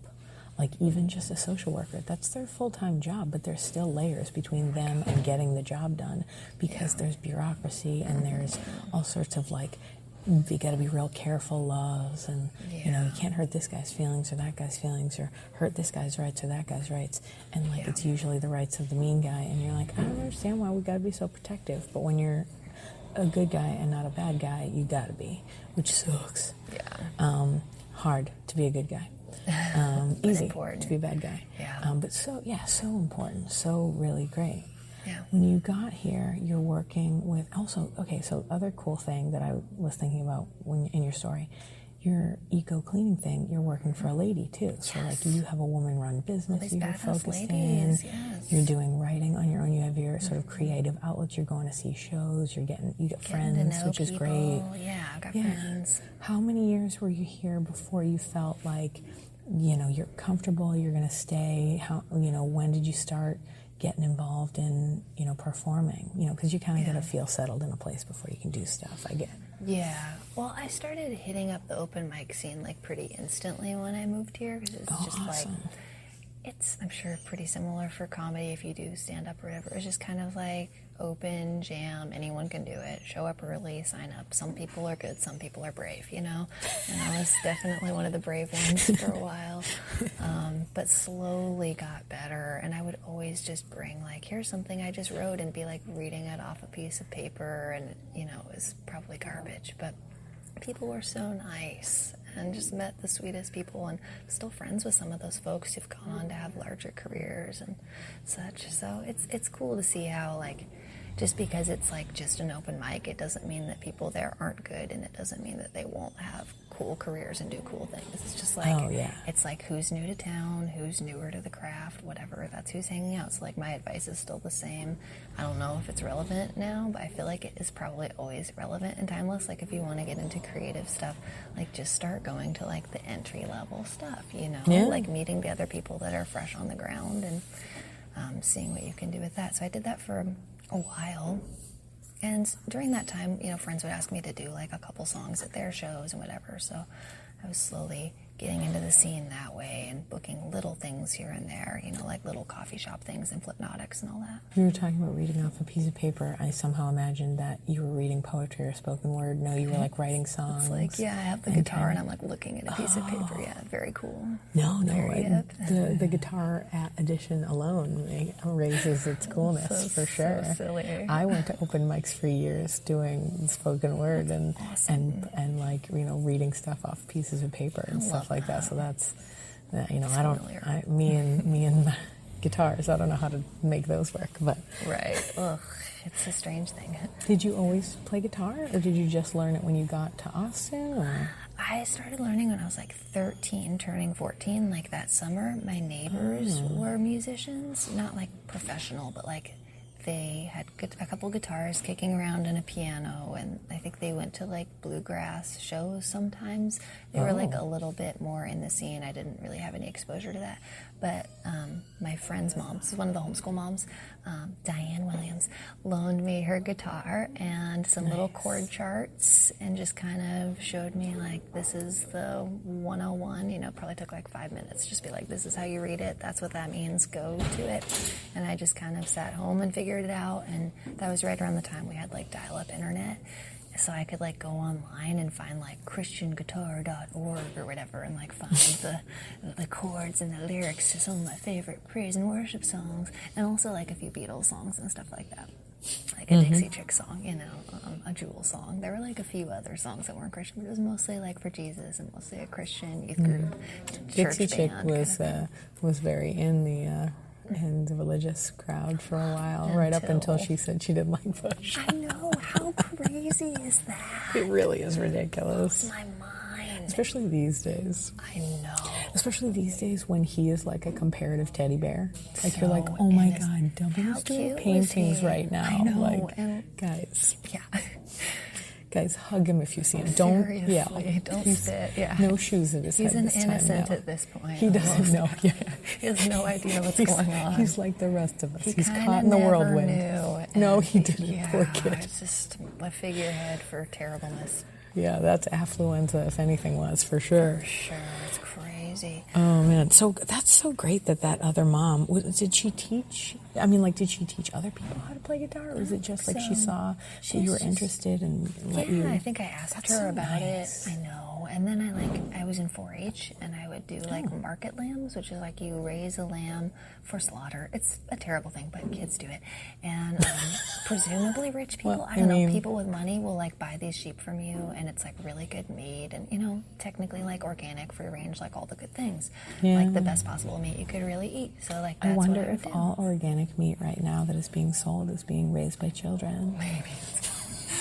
Like, even just a social worker, that's their full-time job, but there's still layers between them and getting the job done, because there's bureaucracy and there's all sorts of, like, you got to be real careful laws, and, you can't hurt this guy's feelings or that guy's feelings, or hurt this guy's rights or that guy's rights, and, like, it's usually the rights of the mean guy, and you're like, I don't understand why we got to be so protective, but when you're a good guy and not a bad guy, you got to be, which sucks. Yeah. Hard to be a good guy. Easy important to be a bad guy. Yeah. But so important, so really great. Yeah. When you got here, you're working with also, so other cool thing that I was thinking about in your story, your eco-cleaning thing, you're working for a lady too. So like you have a woman-run business you're focused in. Yes. You're doing writing on your own. You have your sort of creative outlets. You're going to see shows. You get friends, which is great. Yeah, I've got friends. How many years were you here before you felt like, you're comfortable, you're going to stay? How, when did you start getting involved in, performing? Because you kind of got to feel settled in a place before you can do stuff, I get. Yeah. Well, I started hitting up the open mic scene like pretty instantly when I moved here, because it's just awesome. like, it's, I'm sure, pretty similar for comedy if you do stand-up or whatever. It's just kind of like open jam, anyone can do it. Show up early, sign up. Some people are good, some people are brave, And I was definitely one of the brave ones for a while. But slowly got better, and I would always just bring, like, here's something I just wrote, and be, like, reading it off a piece of paper, and, it was probably garbage, but people were so nice, and just met the sweetest people, and still friends with some of those folks who've gone on to have larger careers and such. So it's cool to see how, like, just because it's like just an open mic, it doesn't mean that people there aren't good, and it doesn't mean that they won't have cool careers and do cool things. It's just like, it's like who's new to town, who's newer to the craft, whatever, that's who's hanging out. So like my advice is still the same. I don't know if it's relevant now, but I feel like it is probably always relevant and timeless. Like if you want to get into creative stuff, like just start going to like the entry level stuff, you know, like meeting the other people that are fresh on the ground and seeing what you can do with that. So I did that for a while. And during that time, you know, friends would ask me to do like a couple songs at their shows and whatever. So I was slowly getting into the scene that way and booking little things here and there, you know, like little coffee shop things and Flipnotics and all that. You were talking about reading off a piece of paper. I somehow imagined that you were reading poetry or spoken word. No, you were like writing songs. It's like, I have the guitar and I'm like looking at a piece of paper. Yeah, very cool. No, the guitar edition alone raises its coolness for sure. So silly. I went to open mics for years doing spoken word and like, you know, reading stuff off pieces of paper and stuff like that. So that's, you know, me and guitars, I don't know how to make those work, but Ugh, it's a strange thing. Did you always play guitar, or did you just learn it when you got to Austin? Or? I started learning when I was like 13, turning 14, like that summer. My neighbors were musicians, not like professional, but like they had a couple guitars kicking around and a piano, and I think they went to like bluegrass shows sometimes. They were like a little bit more in the scene. I didn't really have any exposure to that. But my friend's mom, this is one of the homeschool moms, Diane Williams, loaned me her guitar and some little chord charts and just kind of showed me like, this is the 101, you know, probably took like 5 minutes. Just be like, this is how you read it. That's what that means. Go to it. And I just kind of sat home and figured it out. And that was right around the time we had like dial-up internet. So I could like go online and find like christianguitar.org or whatever and like find the chords and the lyrics to some of my favorite praise and worship songs, and also like a few Beatles songs and stuff like that. Like a Dixie Chick song, you know, a Jewel song. There were like a few other songs that weren't Christian, but it was mostly like for Jesus and mostly a Christian youth group. Dixie Chick was very in the religious crowd for a while, right up until she said she didn't like Bush. I know, how crazy is that? It really is ridiculous. It blows my mind. Especially these days. I know. Especially these days when he is like a comparative teddy bear. Like so you're like, oh my God, W's doing paintings right now. I know. Like, guys. Yeah. Guys, hug him if you see him. Don't don't spit. Yeah. No shoes in his head. He's this an innocent time at this point. He doesn't know. Yeah. He has no idea what's going on. He's like the rest of us. He's caught in the whirlwind. No, he didn't. Yeah, poor kid. It's just a figurehead for terribleness. Yeah, that's affluenza, if anything was, for sure. For sure. It's crazy. Oh, man. So that's so great that other mom, did she teach? I mean, like, did she teach other people how to play guitar? Or was it just like she saw that you were interested and let you? Yeah, I think I asked her about it. I know. And then I was in 4-H and I would do like market lambs, which is like you raise a lamb for slaughter. It's a terrible thing, but kids do it. And presumably rich people, I don't know, people with money will like buy these sheep from you, and it's like really good meat and, you know, technically like organic, free range, like all the good things. Yeah. Like the best possible meat you could really eat. So like that's I wonder what I would if do. all organic meat right now that is being sold is being raised by children. Maybe.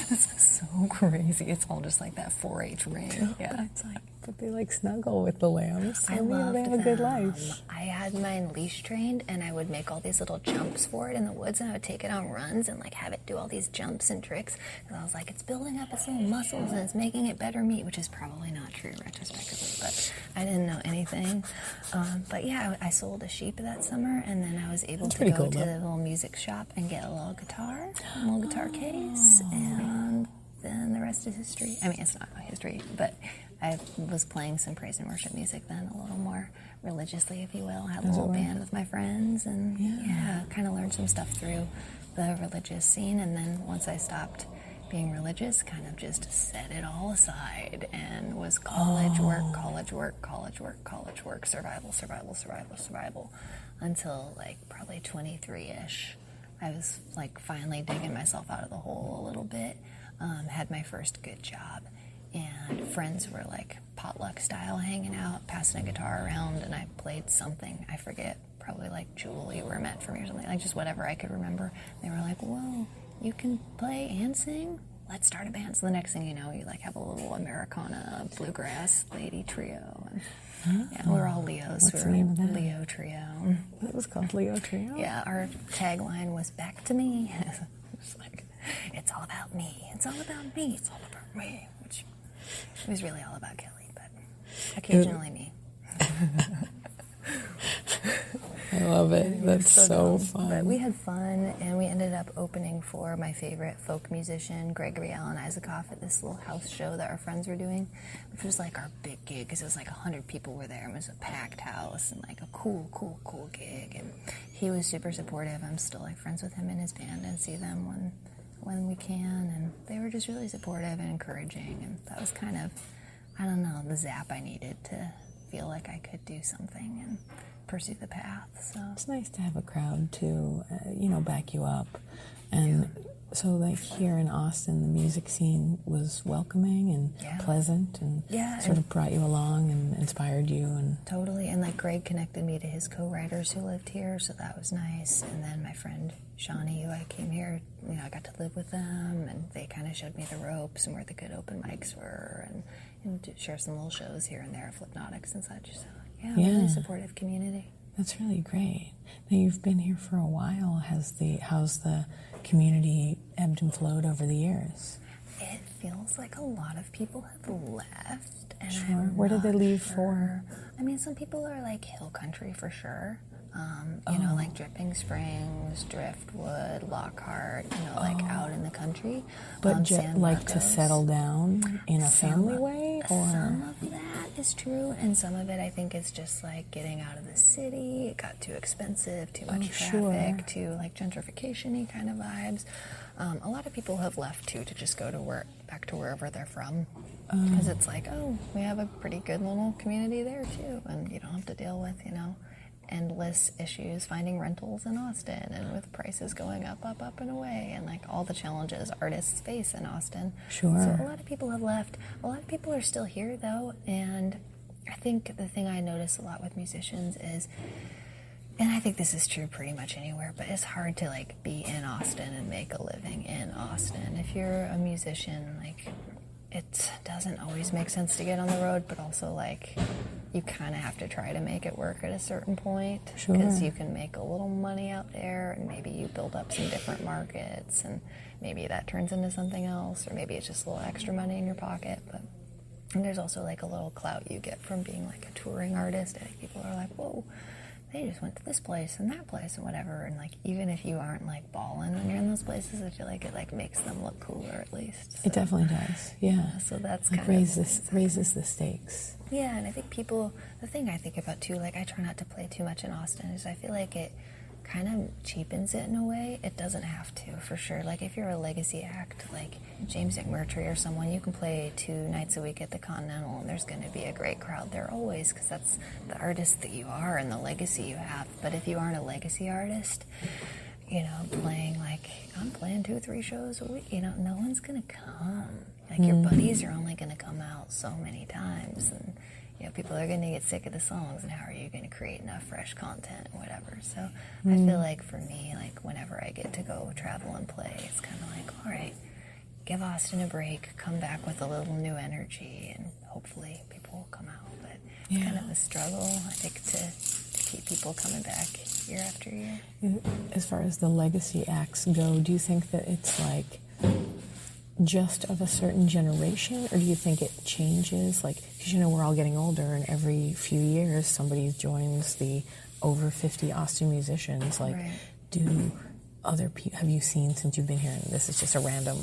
It's so crazy. It's all just like that 4-H ring. Yeah, it's like. But they like snuggle with the lambs. I loved they have a good life. I had mine leash trained, and I would make all these little jumps for it in the woods, and I would take it on runs and like have it do all these jumps and tricks. And I was like, it's building up its little muscles and it's making it better meat, which is probably not true retrospectively, but I didn't know anything. But yeah, I sold a sheep that summer, and then I was able to go to the little music shop and get a little guitar, a little guitar case, and then the rest is history. I mean, it's not history, but I was playing some praise and worship music then, a little more religiously, if you will. I had a little band with my friends, and kind of learned some stuff through the religious scene. And then once I stopped being religious, kind of just set it all aside and was college work, survival, until like probably 23-ish. I was like finally digging myself out of the hole a little bit, had my first good job. And friends were like potluck style hanging out, passing a guitar around, and I played something, I forget, probably like Jewel, You Were Meant for Me or something, like just whatever I could remember. They were like, whoa, you can play and sing. Let's start a band. So the next thing you know, you like have a little Americana bluegrass lady trio. And yeah, we're all Leos. What's the name of that? Leo Trio. It was called Leo Trio? Yeah, our tagline was "Back to Me." It's like, it's all about me. It's all about me. It's all about me. Which it was really all about Kelly, but occasionally me. I love it. That's so fun. But we had fun, and we ended up opening for my favorite folk musician, Gregory Alan Isaacoff, at this little house show that our friends were doing, which was like our big gig, because it was like 100 people were there, and it was a packed house, and like a cool gig, and he was super supportive. I'm still like friends with him and his band, and see them when we can, and they were just really supportive and encouraging, and that was kind of, I don't know, the zap I needed to feel like I could do something and pursue the path. So it's nice to have a crowd to, back you up. And so, like, here in Austin, the music scene was welcoming and pleasant and sort of brought you along and inspired you. And totally. And, like, Greg connected me to his co-writers who lived here, so that was nice. And then my friend Shawnee, who I came here, I got to live with them, and they kind of showed me the ropes and where the good open mics were, and share some little shows here and there, Flipnotics and such. So, really supportive community. That's really great. Now, you've been here for a while. How's the community ebbed and flowed over the years? It feels like a lot of people have left. And sure. Where did they leave for? I mean, some people are like hill country for sure. Like Dripping Springs, Driftwood, Lockhart, like out in the country. But like to settle down in a family way? Or? Some of that is true, and some of it I think is just like getting out of the city. It got too expensive, too much traffic, too like gentrification-y kind of vibes. A lot of people have left too to just go to back to wherever they're from. Because it's like, we have a pretty good little community there too, and you don't have to deal with, endless issues finding rentals in Austin, and with prices going up and away, and like all the challenges artists face in Austin. Sure. So a lot of people have left. A lot of people are still here though, and I think the thing I notice a lot with musicians is, and I think this is true pretty much anywhere, but it's hard to like be in Austin and make a living in Austin. If you're a musician, like it doesn't always make sense to get on the road, but also like you kind of have to try to make it work at a certain point, because you can make a little money out there, and maybe you build up some different markets, and maybe that turns into something else, or maybe it's just a little extra money in your pocket. And there's also like a little clout you get from being like a touring artist. I think people are like, whoa, they just went to this place and that place and whatever, and like even if you aren't like balling when you're in those places, I feel like it like makes them look cooler at least. So, it definitely does, yeah. So that's like kind of raises the stakes. Yeah, and I think the thing I think about too, like I try not to play too much in Austin, is I feel like it kind of cheapens it in a way. It doesn't have to, for sure. Like if you're a legacy act, like James McMurtry or someone, you can play 2 nights a week at the Continental, and there's going to be a great crowd there always, because that's the artist that you are and the legacy you have. But if you aren't a legacy artist, playing like, I'm playing 2-3 shows a week, no one's going to come. Like your buddies are only going to come out so many times, and people are going to get sick of the songs, and how are you going to create enough fresh content and whatever. So I feel like for me, like whenever I get to go travel and play, it's kind of like, all right, give Austin a break, come back with a little new energy, and hopefully people will come out. But it's kind of a struggle, I think, to keep people coming back year after year. As far as the legacy acts go, do you think that it's like just of a certain generation, or do you think it changes? Like, because we're all getting older, and every few years somebody joins the over 50 Austin musicians. Like, do other people, have you seen since you've been here, and this is just a random,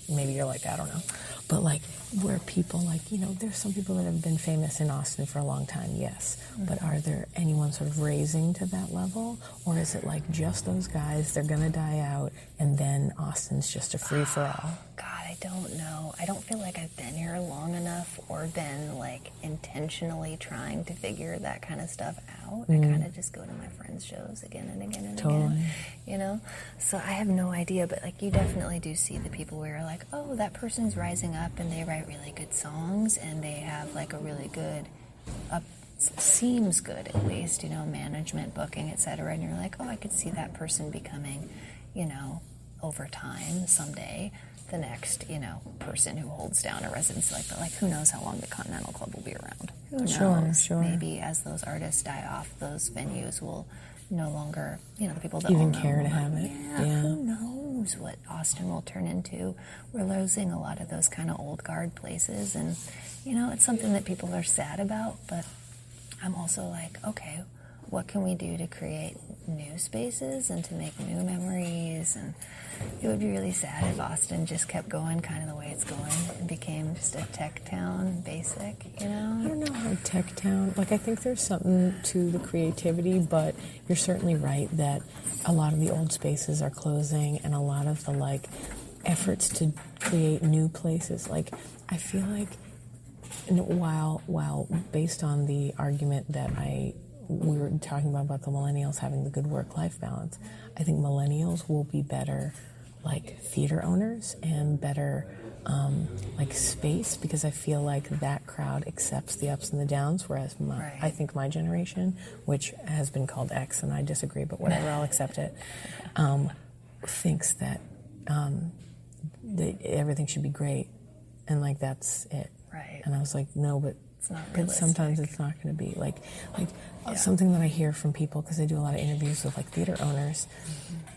maybe you're like, I don't know, but like where people like, there's some people that have been famous in Austin for a long time, yes, but are there anyone sort of raising to that level, or is it like just those guys, they're gonna die out, and then Austin's just a free-for-all? God, I don't know. I don't feel like I've been here long enough, or been like intentionally trying to figure that kind of stuff out. I kind of just go to my friends' shows again and again and again, so I have no idea, but like you definitely do see the people where you're like, oh, that person's rising up and they write really good songs, and they have like a really good seems good at least, management, booking, etc. And you're like, oh, I could see that person becoming, over time, someday, the next, person who holds down a residency like that. Like, who knows how long the Continental Club will be around? Who knows? Sure. Maybe as those artists die off, those venues will no longer, the people that even all care know, to have it. Yeah, who knows what Austin will turn into? We're losing a lot of those kind of old guard places, and, it's something that people are sad about, but I'm also like, okay, what can we do to create new spaces and to make new memories? And it would be really sad if Austin just kept going kind of the way it's going and became just a tech town, basic, I don't know how tech town, I think there's something to the creativity, but you're certainly right that a lot of the old spaces are closing, and a lot of the, efforts to create new places. I feel like, while based on the argument that we were talking about the millennials having the good work-life balance, I think millennials will be better theater owners and better space, because I feel like that crowd accepts the ups and the downs, whereas I think my generation, which has been called X, and I disagree, but whatever, I'll accept it, thinks that everything should be great, and that's it. Right. And I was like, no, but it's not but sometimes it's not going to be something that I hear from people, because I do a lot of interviews with theater owners,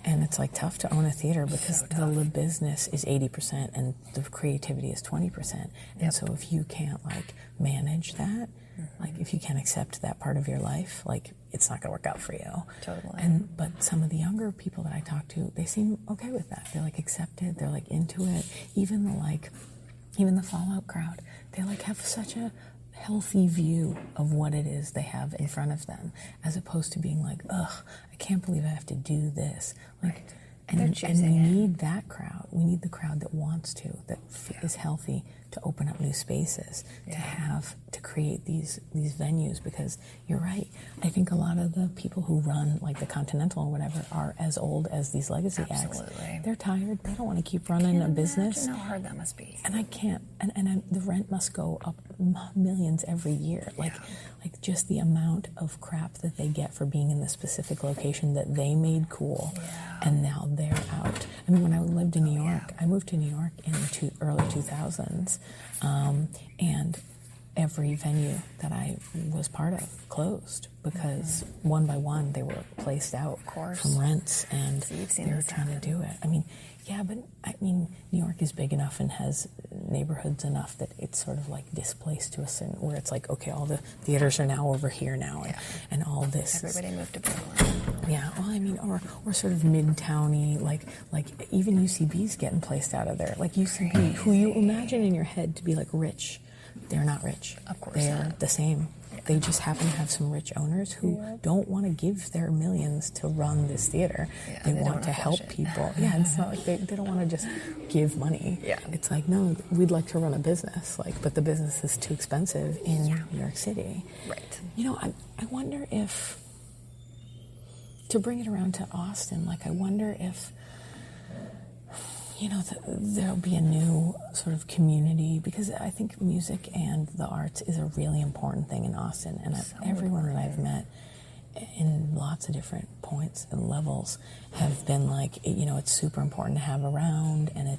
and it's tough to own a theater because the business is 80% and the creativity is 20%, and so if you can't manage that, if you can't accept that part of your life, it's not going to work out for you. Totally. But some of the younger people that I talk to, they seem okay with that. They're accepted. They're into it. Even the Fallout crowd, they have such a healthy view of what it is they have in front of them, as opposed to being ugh, I can't believe I have to do this. And we need that crowd. We need the crowd that wants to, that is healthy, to open up new spaces, to create these venues, because you're right. I think a lot of the people who run the Continental or whatever are as old as these legacy acts. They're tired. They don't want to keep running a business. Imagine how hard that must be. And I can't. And the rent must go up millions every year. Just the amount of crap that they get for being in the specific location that they made cool, and now they're out. I mean, when I lived in New York, I moved to New York in the early 2000s, and every venue that I was part of closed because one by one they were placed out from rents, and so they were trying to do it. I mean, New York is big enough and has neighborhoods enough that it's sort of displaced to a certain, where it's okay, all the theaters are now over here now, and all this. Everybody moved to Brooklyn. Yeah, well, or sort of mid-towny, even UCB's getting placed out of there. UCB, who you imagine in your head to be rich, they're not rich. Of course they're not. The same. They just happen to have some rich owners who don't want to give their millions to run this theater. They want to help people. It's not they don't want to just give money. It's no, we'd like to run a business, but the business is too expensive in New York City. Right. I wonder if, to bring it around to Austin, I wonder if, there'll be a new sort of community, because I think music and the arts is a really important thing in Austin, and everyone that I've met in lots of different points and levels have been it's super important to have around, and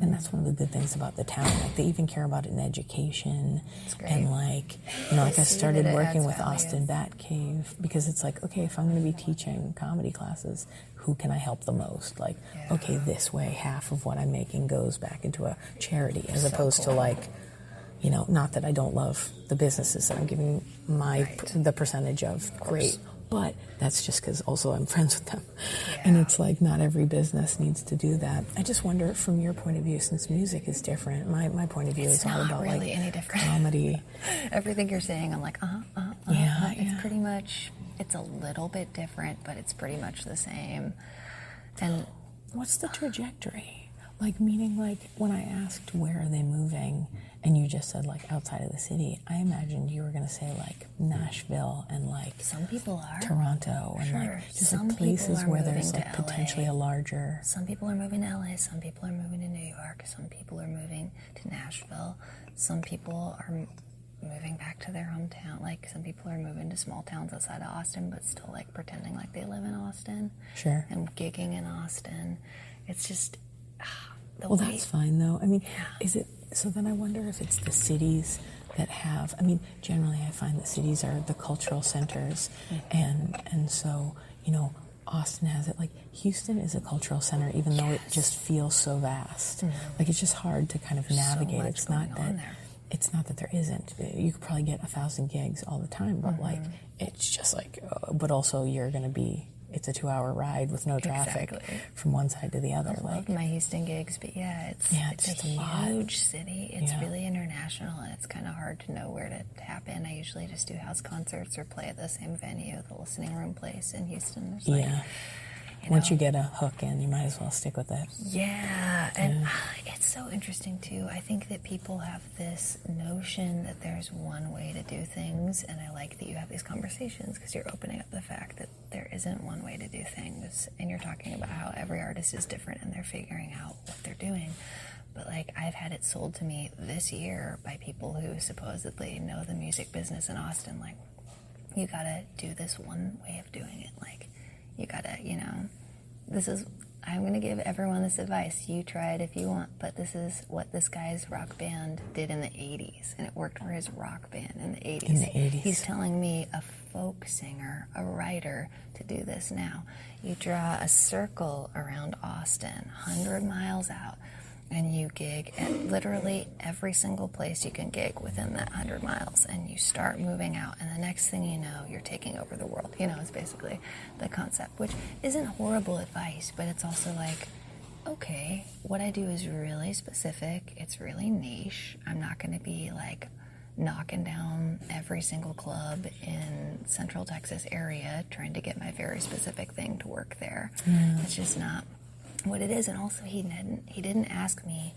and that's one of the good things about the town. They even care about it in education, and I started working with Austin Bat Cave, because it's okay, if I'm going to be teaching comedy classes, who can I help the most? Okay, this way, half of what I'm making goes back into a charity, as opposed to not that I don't love the businesses that I'm giving the percentage of. Great. But that's just because also I'm friends with them. And it's not every business needs to do that. I just wonder, from your point of view, since music is different, my point of view is all about really any different. Comedy. Everything you're saying, I'm Yeah. It's pretty much, it's a little bit different, but it's pretty much the same. And what's the trajectory? Meaning, when I asked where are they moving, and you just said outside of the city, I imagined you were going to say Nashville and some people are Toronto, and just some places where there's to potentially LA. a larger. Some people are moving to LA. Some people are moving to New York. Some people are moving to Nashville. Some people are moving back to their hometown. Some people are moving to small towns outside of Austin, but still pretending they live in Austin. Sure. And gigging in Austin. It's just well, that's fine though. I mean, is it? So then I wonder if it's the cities that have. I mean, generally I find that cities are the cultural centers, and so Austin has it. Like Houston is a cultural center, even though it just feels so vast. Like it's just hard to kind of navigate. It's not that. It's not that there isn't. You could probably get 1,000 gigs all the time, but like it's just like. But also you're going to be. It's a 2-hour ride with no traffic from one side to the other. I love my Houston gigs, but it's a huge city. It's really international, and it's kind of hard to know where to tap in. I usually just do house concerts or play at the same venue, the listening room place in Houston. There's Once you get a hook in, you might as well stick with it. Yeah, and it's so interesting too. I think that people have this notion that there's one way to do things, and I like that you have these conversations because you're opening up the fact that there isn't one way to do things, and you're talking about how every artist is different and they're figuring out what they're doing. But like I've had it sold to me this year by people who supposedly know the music business in Austin, like, you gotta do this one way of doing it. Like, you gotta, I'm gonna give everyone this advice. You try it if you want, but this is what this guy's rock band did in the 80s, and it worked for his rock band in the 80s. In the 80s. He's telling me, a folk singer, a writer, to do this now. You draw a circle around Austin, 100 miles out, and you gig at literally every single place you can gig within that 100 miles, and you start moving out, and the next thing you know, you're taking over the world. It's basically the concept, which isn't horrible advice, but it's also like, okay, what I do is really specific, it's really niche. I'm not going to be like knocking down every single club in Central Texas area trying to get my very specific thing to work there. It's just not what it is. And also he didn't ask me,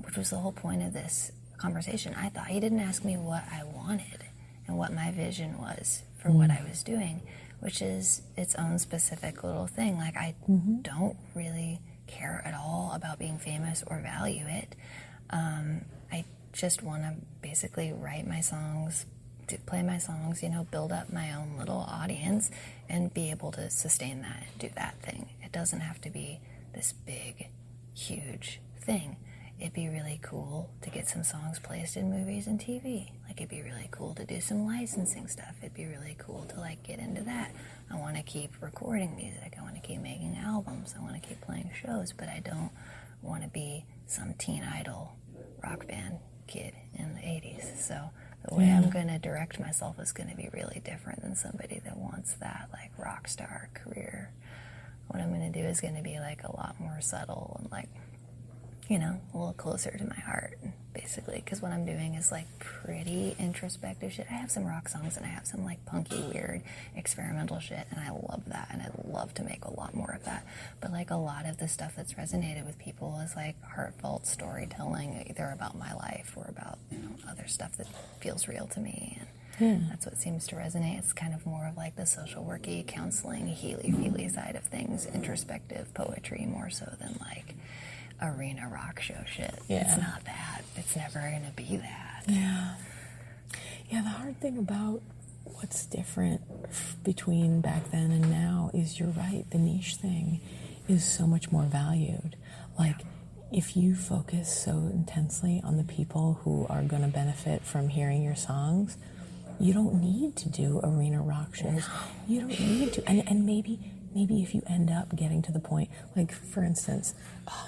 which was the whole point of this conversation. I thought he didn't ask me what I wanted and what my vision was for what I was doing, which is its own specific little thing. Like I don't really care at all about being famous or value it. I just want to basically write my songs, play my songs, build up my own little audience and be able to sustain that and do that thing. It doesn't have to be this big, huge thing. It'd be really cool to get some songs placed in movies and TV. Like, it'd be really cool to do some licensing stuff. It'd be really cool to, like, get into that. I want to keep recording music. I want to keep making albums. I want to keep playing shows, but I don't want to be some teen idol rock band kid in the 80s. So the way I'm going to direct myself is going to be really different than somebody that wants that, like, rock star career. What I'm going to do is going to be, like, a lot more subtle and, like, a little closer to my heart, basically, because what I'm doing is, like, pretty introspective shit. I have some rock songs and I have some, like, punky, weird, experimental shit, and I love that, and I'd love to make a lot more of that. But, like, a lot of the stuff that's resonated with people is, like, heartfelt storytelling, either about my life or about, other stuff that feels real to me, and that's what seems to resonate. It's kind of more of, like, the social worky, counseling, healy-feely side of things, introspective poetry more so than, like, arena rock show shit. It's not that. It's never going to be that. Yeah, the hard thing about what's different between back then and now is, you're right, the niche thing is so much more valued. Like, if you focus so intensely on the people who are going to benefit from hearing your songs, you don't need to do arena rock shows. You don't need to. And maybe if you end up getting to the point, like, for instance,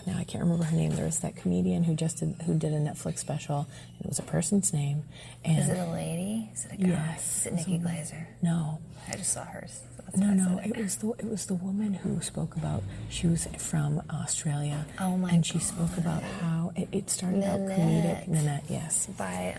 now I can't remember her name. There was that comedian who did a Netflix special. It was a person's name. And is it a lady? Is it a guy? Yes. Is it Nikki Glaser? No. I just saw hers. So No. It was the woman who spoke about. She was from Australia. Oh my! And she spoke about how it started out comedic. Nanette, yes. By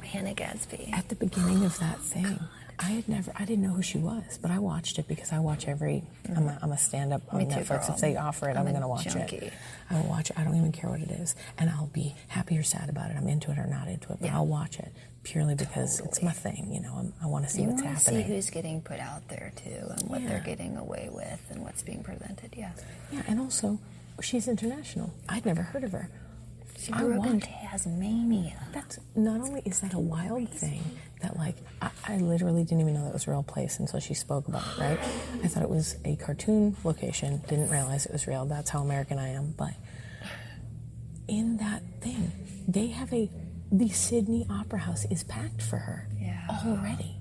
Hannah Gadsby. At the beginning of that thing. I didn't know who she was, but I watched it because I watch every, I'm a stand-up on Netflix. If they offer it, I'm going to watch it. I will watch it. I don't even care what it is. And I'll be happy or sad about it. I'm into it or not into it, but I'll watch it purely because it's my thing. I want to see what's happening. You want to see who's getting put out there, too, and what they're getting away with and what's being presented, Yeah, and also, she's international. I'd never heard of her. She grew up in Tasmania. That's not only is that a wild thing that like I literally didn't even know that was a real place until she spoke about it, right? I thought it was a cartoon location, didn't realize it was real. That's how American I am. But in that thing, they have the Sydney Opera House is packed for her already,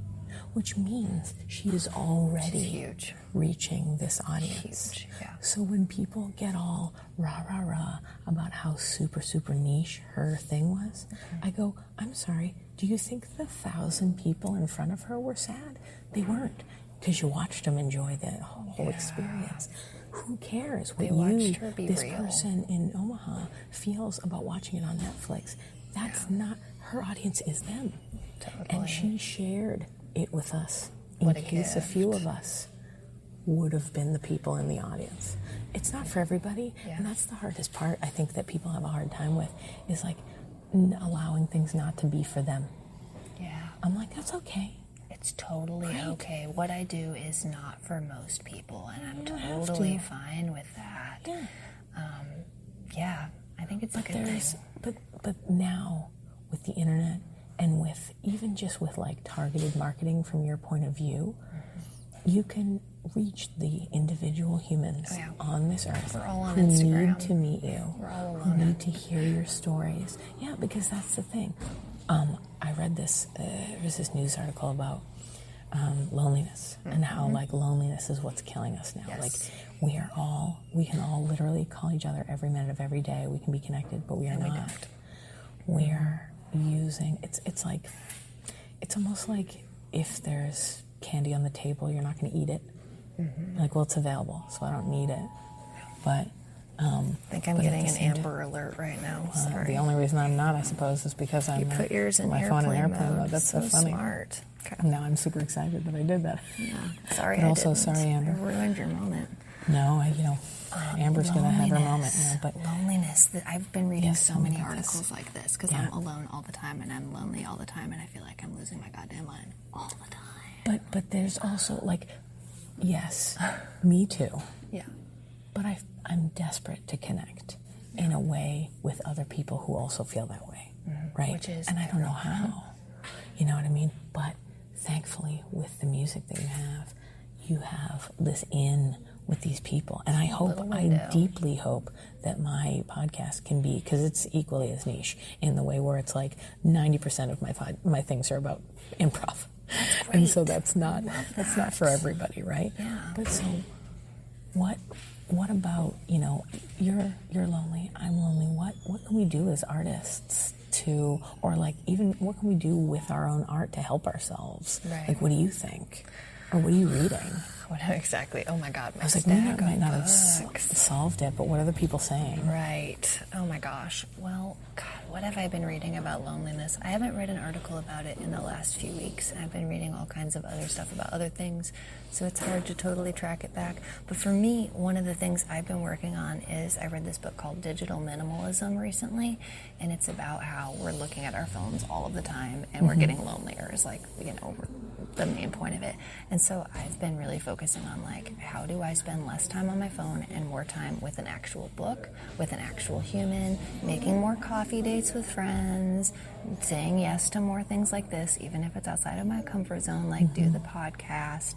which means she is already reaching this audience. Huge, yeah. So when people get all rah, rah, rah about how super, super niche her thing was, I go, I'm sorry, do you think the 1,000 people in front of her were sad? They weren't, because you watched them enjoy the whole experience. Who cares what this person in Omaha feels about watching it on Netflix? That's not, her audience is them. Totally. And she shared it with us What in a case a gift. few of us would have been the people in the audience. It's not for everybody, and that's the hardest part I think that people have a hard time with, is like allowing things not to be for them. Yeah. I'm like, that's okay. It's totally okay. What I do is not for most people, and I'm don't have totally to. fine with that. Yeah. I think it's a good thing. But now, with the internet, and with even just with like targeted marketing from your point of view, you can reach the individual humans on this earth We're all on who Instagram. need to meet you, We're all who alone. need to hear your stories. Yeah, because that's the thing. I read this, there was this news article about loneliness and how like loneliness is what's killing us now. Like we can all literally call each other every minute of every day. We can be connected, but we are not. We're using, it's like, it's almost like if there's candy on the table, you're not going to eat it. Like, well, it's available, so I don't need it. But I think I'm but getting at an the same Amber Alert right now. Sorry. the only reason I'm not, I suppose, is because I'm You put yours in my phone in airplane mode. That's so funny. Smart. Okay. Now I'm super excited that I did that. Yeah. Sorry, But I also, didn't. sorry, Amber. I ruined your moment. No, Amber's going to have her moment. Loneliness. But Loneliness. I've been reading Yes, so tell me many about this. articles like this because I'm alone all the time and I'm lonely all the time and I feel like I'm losing my goddamn mind all the time. but there's also like, yes, me too. Yeah. But I'm desperate to connect in a way with other people who also feel that way, right? Which is and I don't know how. You know what I mean? But thankfully, with the music that you have this in with these people. And I deeply hope that my podcast can be, because it's equally as niche in the way where it's like 90% of my things are about improv. And so that's not for everybody, right? Yeah. But so what about, you're lonely, I'm lonely. What can we do as artists to, or like even what can we do with our own art to help ourselves? Right. Like, what do you think? Or what are you reading? What exactly? Oh my God, my I was like, stack we might of not have books. solved it, but what are the people saying? Right. Oh my gosh. Well, God, what have I been reading about loneliness? I haven't read an article about it in the last few weeks. I've been reading all kinds of other stuff about other things, so it's hard to totally track it back. But for me, one of the things I've been working on is I read this book called Digital Minimalism recently, and it's about how we're looking at our phones all of the time and we're getting lonelier is like, the main point of it. And so I've been really focusing on like, how do I spend less time on my phone and more time with an actual book, with an actual human, making more coffee dates with friends, saying yes to more things like this, even if it's outside of my comfort zone, like do the podcast.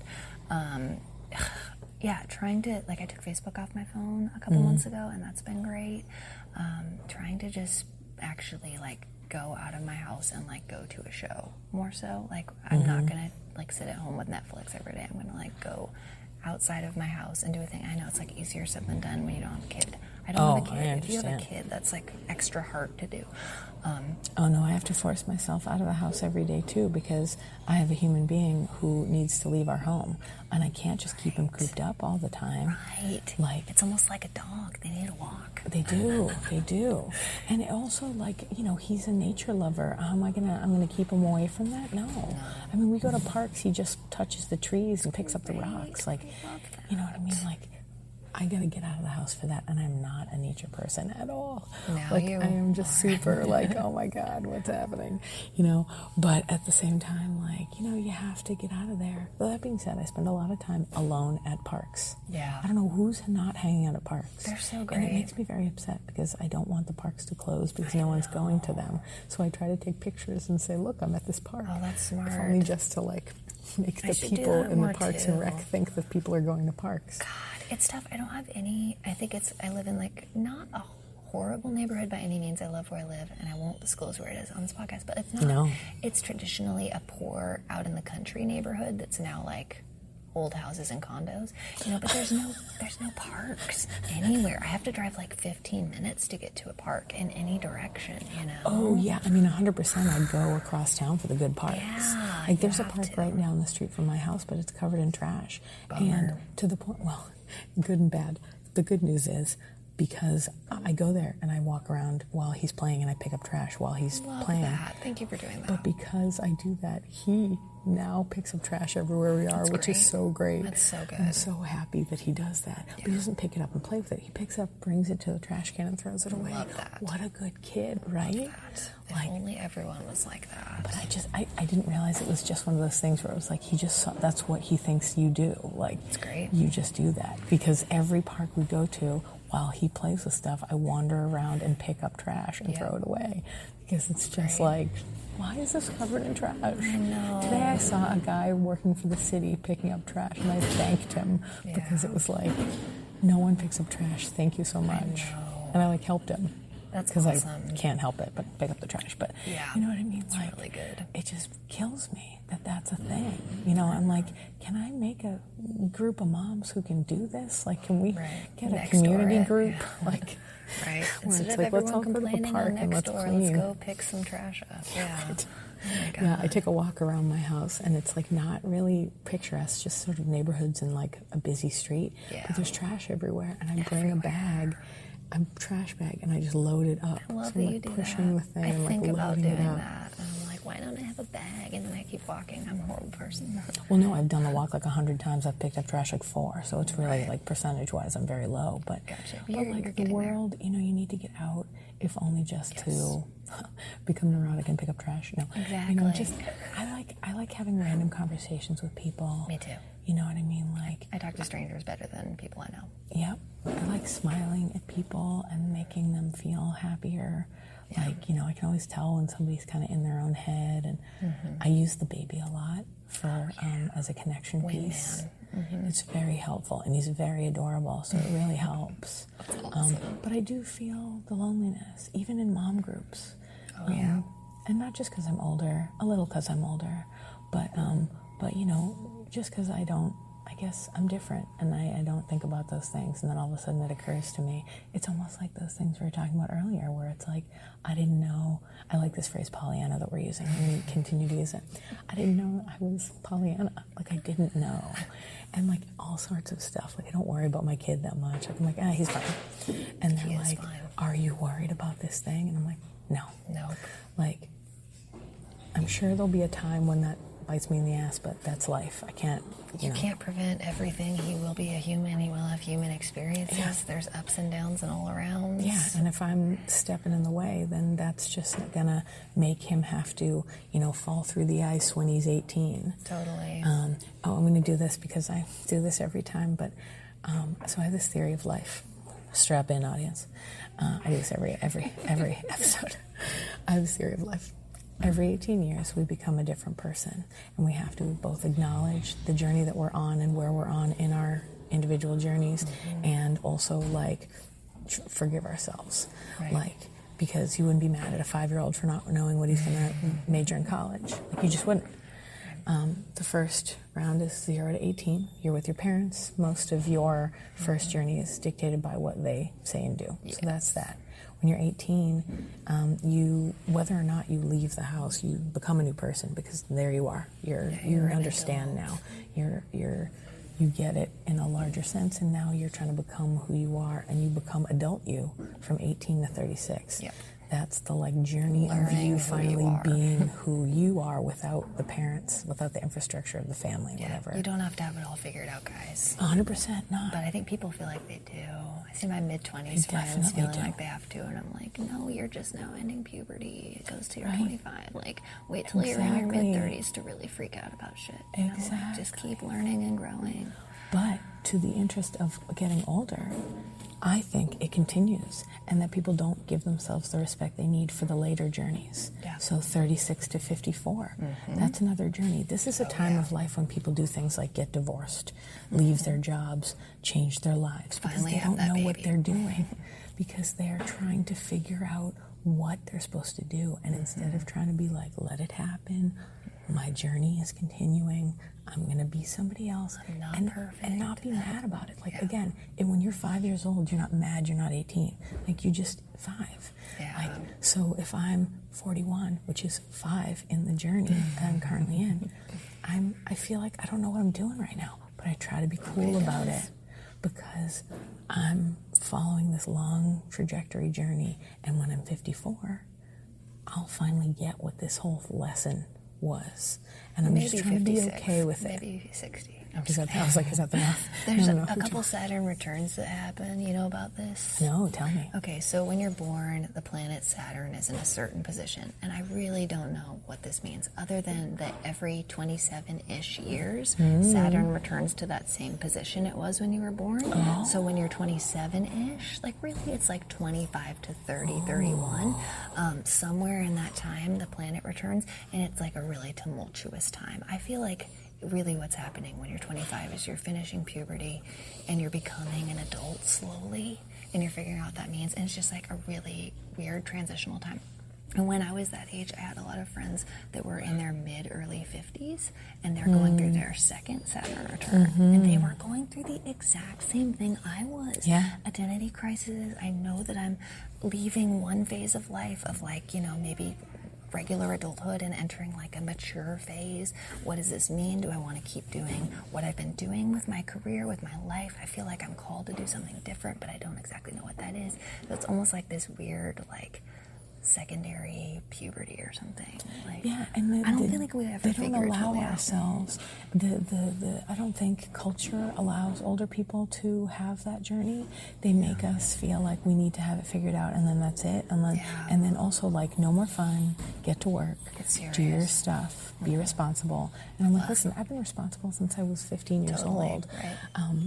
Trying to, like, I took Facebook off my phone a couple months ago, and that's been great. Trying to just actually, like, go out of my house and, like, go to a show more so. Like, I'm not going to, like, sit at home with Netflix every day. I'm going to, like, go outside of my house and do a thing. I know it's, like, easier said than done when you don't have a kid. I don't have a kid. If you have a kid, that's, like, extra hard to do. No, I have to force myself out of the house every day too, because I have a human being who needs to leave our home, and I can't just keep him cooped up all the time. Right. Like, it's almost like a dog. They need a walk. They do. And it also, like, he's a nature lover. I'm gonna keep him away from that? No. I mean, we go to parks, he just touches the trees and picks up the rocks. Like, you know what I mean? Like, I gotta get out of the house for that, and I'm not a nature person at all. Now like, you I am just super like, oh my God, what's happening? You know, but at the same time, like, you know, you have to get out of there. But that being said, I spend a lot of time alone at parks. Yeah. I don't know who's not hanging out at parks. They're so great. And it makes me very upset because I don't want the parks to close because no one's going to them. So I try to take pictures and say, look, I'm at this park. Oh, that's smart. If only just to like make the people in the Parks and Rec think that people are going to parks. God, it's tough. I don't have any, I live in like not a horrible neighborhood by any means. I love where I live, and I won't disclose where it is on this podcast, but it's not. No. It's traditionally a poor, out in the country neighborhood that's now like old houses and condos, you know, but there's no parks anywhere. I have to drive like 15 minutes to get to a park in any direction, you know. Oh yeah, I mean 100%. I'd go across town for the good parks. Yeah, like there's a park right down the street from my house, but it's covered in trash. Bummer. And to the point, well, good and bad. The good news is because I go there and I walk around while he's playing and I pick up trash while he's playing. That. Thank you for doing that. But because I do that, he now picks up trash everywhere we are, which is so great. That's so good. I'm so happy that he does that. Yeah. But he doesn't pick it up and play with it. He picks up, brings it to the trash can and throws it away. Love that. What a good kid, right? Love that. Like, if only everyone was like that. But I didn't realize it was just one of those things where it was like he just saw, that's what he thinks you do. Like, it's great. You just do that. Because every park we go to, while he plays with stuff, I wander around and pick up trash and throw it away. Because it's just like, why is this covered in trash? I know. Today I saw a guy working for the city picking up trash, and I thanked him because it was like, no one picks up trash. Thank you so much. And I like helped him. That's because awesome. I can't help it but pick up the trash. But you know what I mean? It's like, really good. It just kills me that that's a thing. You know, I'm like, can I make a group of moms who can do this? Like, can we get a community group? Like, right. Instead of like, let's all everyone go to the park and let's clean. Let's go pick some trash up. Yeah. Right. Oh my God. Yeah, I take a walk around my house, and it's like not really picturesque, just sort of neighborhoods and like a busy street. Yeah. But there's trash everywhere, and I bring a bag, a trash bag, and I just load it up. I love so that I'm you like do pushing that. the thing I and like think about loading doing it up. that, and I'm like, why don't I have a bag? And then I keep walking. I'm a horrible person. Well, no, I've done the walk like 100 times. I've picked up trash like 4, so it's really like percentage-wise, I'm very low. But, Gotcha. but You're like the getting world, there. you know, you need to get out, if only just to become neurotic and pick up trash. No, Exactly. you know, just I like having random conversations with people. Me too. You know what I mean? Like, I talk to strangers better than people I know. Yep. I like smiling at people and making them feel happier. Yeah. Like, you know, I can always tell when somebody's kind of in their own head. And I use the baby a lot for as a connection piece. It's very helpful, and he's very adorable, so it really helps. Awesome. But I do feel the loneliness, even in mom groups. And not just because I'm older, a little because I'm older, but you know, just because I guess I'm different, and I don't think about those things, and then all of a sudden it occurs to me. It's almost like those things we were talking about earlier, where it's like, I didn't know, I like this phrase Pollyanna that we're using, and we continue to use it. I didn't know I was Pollyanna, like I didn't know. And like all sorts of stuff, like I don't worry about my kid that much. I'm like, he's fine. And they're like, are you worried about this thing? And I'm like, no. Like, I'm sure there'll be a time when that bites me in the ass, but that's life. I can't, you know. Can't prevent everything. He will be a human. He will have human experiences. Yeah. There's ups and downs and all around. Yeah, and if I'm stepping in the way, then that's just gonna make him have to, you know, fall through the ice when he's 18. Totally. I'm gonna do this because I do this every time, but so I have this theory of life. Strap in, audience. I do this every episode. I have this theory of life. Every 18 years, we become a different person, and we have to both acknowledge the journey that we're on and where we're on in our individual journeys, and also, like, forgive ourselves. Right. Like, because you wouldn't be mad at a 5-year-old for not knowing what he's going to major in college. Like, you just wouldn't. The first round is 0 to 18. You're with your parents. Most of your first journey is dictated by what they say and do. Yeah. So that's that. When you're 18, you, whether or not you leave the house, you become a new person, because there you are. You understand now. You get it in a larger sense, and now you're trying to become who you are, and you become adult you from 18 to 36. Yep. that's the like journey of you finally being who you are without the parents, without the infrastructure of the family, whatever. You don't have to have it all figured out, guys. 100% not. But I think people feel like they do. I see my mid-20s friends feeling like they have to, and I'm like, no, you're just now ending puberty. It goes to your 25. Like, wait till you're in your mid-30s to really freak out about shit. You know? Like, just keep learning and growing. But to the interest of getting older, I think it continues, and that people don't give themselves the respect they need for the later journeys. Yeah. So 36 to 54, that's another journey. This is a time of life when people do things like get divorced, leave their jobs, change their lives, because they don't know what they're doing, because they're trying to figure out what they're supposed to do. And instead of trying to be like, let it happen, my journey is continuing, I'm going to be somebody else, and not be mad about it. Like, again, when you're 5 years old, you're not mad you're not 18. Like, you're just 5. Yeah. Like, so if I'm 41, which is 5 in the journey that I'm currently in, I feel like I don't know what I'm doing right now, but I try to be cool about it, because I'm following this long trajectory journey, and when I'm 54, I'll finally get what this whole lesson was, and I'm just trying to be okay with it. Maybe 60. I was like, is that the math? There's a couple Saturn returns that happen. You know about this? No, tell me. Okay, so when you're born, the planet Saturn is in a certain position, and I really don't know what this means, other than that every 27-ish years, Saturn returns to that same position it was when you were born. Oh. So when you're 27-ish, like really it's like 25 to 30, 31, somewhere in that time the planet returns, and it's like a really tumultuous time. I feel like really what's happening when you're 25 is you're finishing puberty and you're becoming an adult slowly, and you're figuring out what that means, and it's just like a really weird transitional time. And when I was that age, I had a lot of friends that were in their mid-early 50s, and they're going through their second Saturn return, and they were going through the exact same thing I was. Yeah. Identity crisis. I know that I'm leaving one phase of life of like, you know, maybe regular adulthood and entering like a mature phase. What does this mean? Do I want to keep doing what I've been doing with my career, with my life? I feel like I'm called to do something different, but I don't exactly know what that is. So it's almost like this weird, like, secondary puberty or something. Like, yeah, and I don't feel like we ever figure they don't allow ourselves. I don't think culture allows older people to have that journey. They make us feel like we need to have it figured out, and then that's it. And then also like, no more fun. Get to work. Get serious. Do your stuff. Be responsible. And I'm like, listen, I've been responsible since I was 15 years old. Right.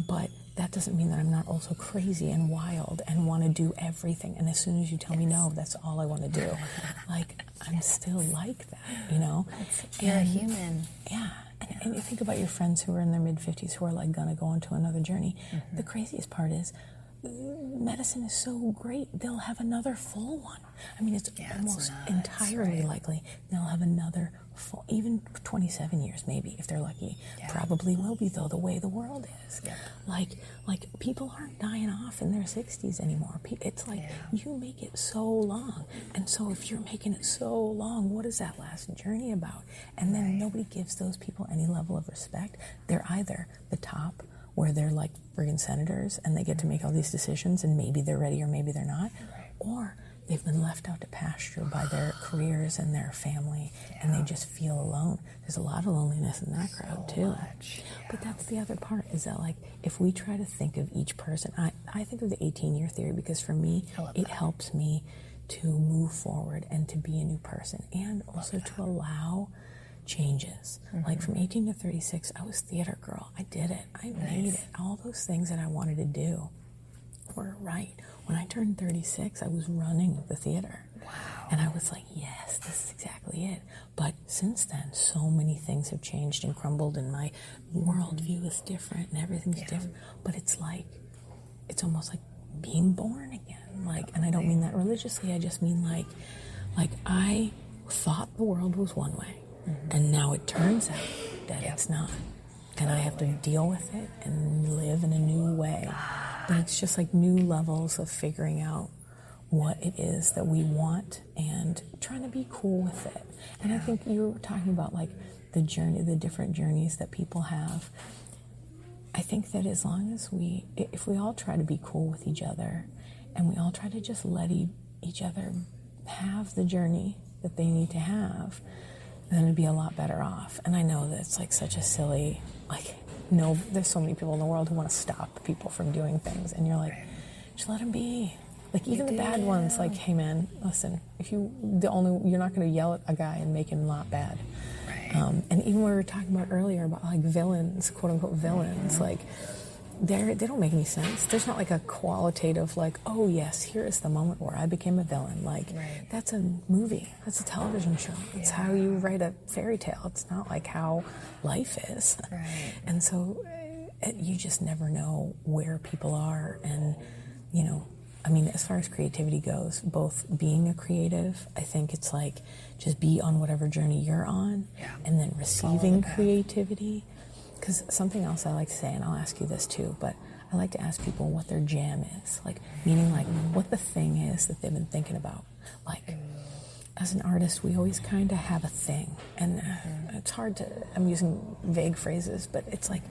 But that doesn't mean that I'm not also crazy and wild and want to do everything. And as soon as you tell me no, that's all I want to do. Like, I'm still like that, you know? You're a human. Yeah. And you think about your friends who are in their mid-50s who are like going to go into another journey. The craziest part is medicine is so great, they'll have another full one. I mean, it's almost entirely likely they'll have another full, even 27 years maybe, if they're lucky. Probably will be, though, the way the world is. Like people aren't dying off in their 60s anymore. It's like, you make it so long. And so if you're making it so long, what is that last journey about? And then nobody gives those people any level of respect. They're either the top, where they're like friggin' senators and they get to make all these decisions, and maybe they're ready or maybe they're not, or they've been left out to pasture by their careers and their family, and they just feel alone. There's a lot of loneliness in that crowd too. But that's the other part, is that like, if we try to think of each person, I think of the 18-year theory, because for me, it helps me to move forward and to be a new person, and also to allow changes. Like from 18 to 36, I was theater girl. I did it. I made it. All those things that I wanted to do were right. When I turned 36, I was running the theater. Wow. And I was like, yes, this is exactly it. But since then, so many things have changed and crumbled, and my worldview is different and everything's different. But it's like, it's almost like being born again. Like, and I don't mean that religiously. I just mean like I thought the world was one way. And now it turns out that it's not. And I have to deal with it and live in a new way. But it's just like new levels of figuring out what it is that we want and trying to be cool with it. And I think you were talking about like the journey, the different journeys that people have. I think that as long as if we all try to be cool with each other, and we all try to just let each other have the journey that they need to have, then it'd be a lot better off. And I know that it's like such a silly, like, no, there's so many people in the world who want to stop people from doing things, and you're like, just let them be. Like, even the bad ones, like, hey man, listen, you're not going to yell at a guy and make him not bad. Right. And even when we were talking about earlier about like villains, quote unquote villains, like, they don't make any sense. There's not like a qualitative, like, oh yes, here is the moment where I became a villain. Like, that's a movie. That's a television show. It's how you write a fairy tale. It's not like how life is. Right. And so you just never know where people are. And, you know, I mean, as far as creativity goes, both being a creative, I think it's like just be on whatever journey you're on, and then receiving creativity. Because something else I like to say, and I'll ask you this too, but I like to ask people what their jam is. Like, meaning like what the thing is that they've been thinking about. Like, as an artist, we always kind of have a thing. And it's hard to, I'm using vague phrases, but it's like,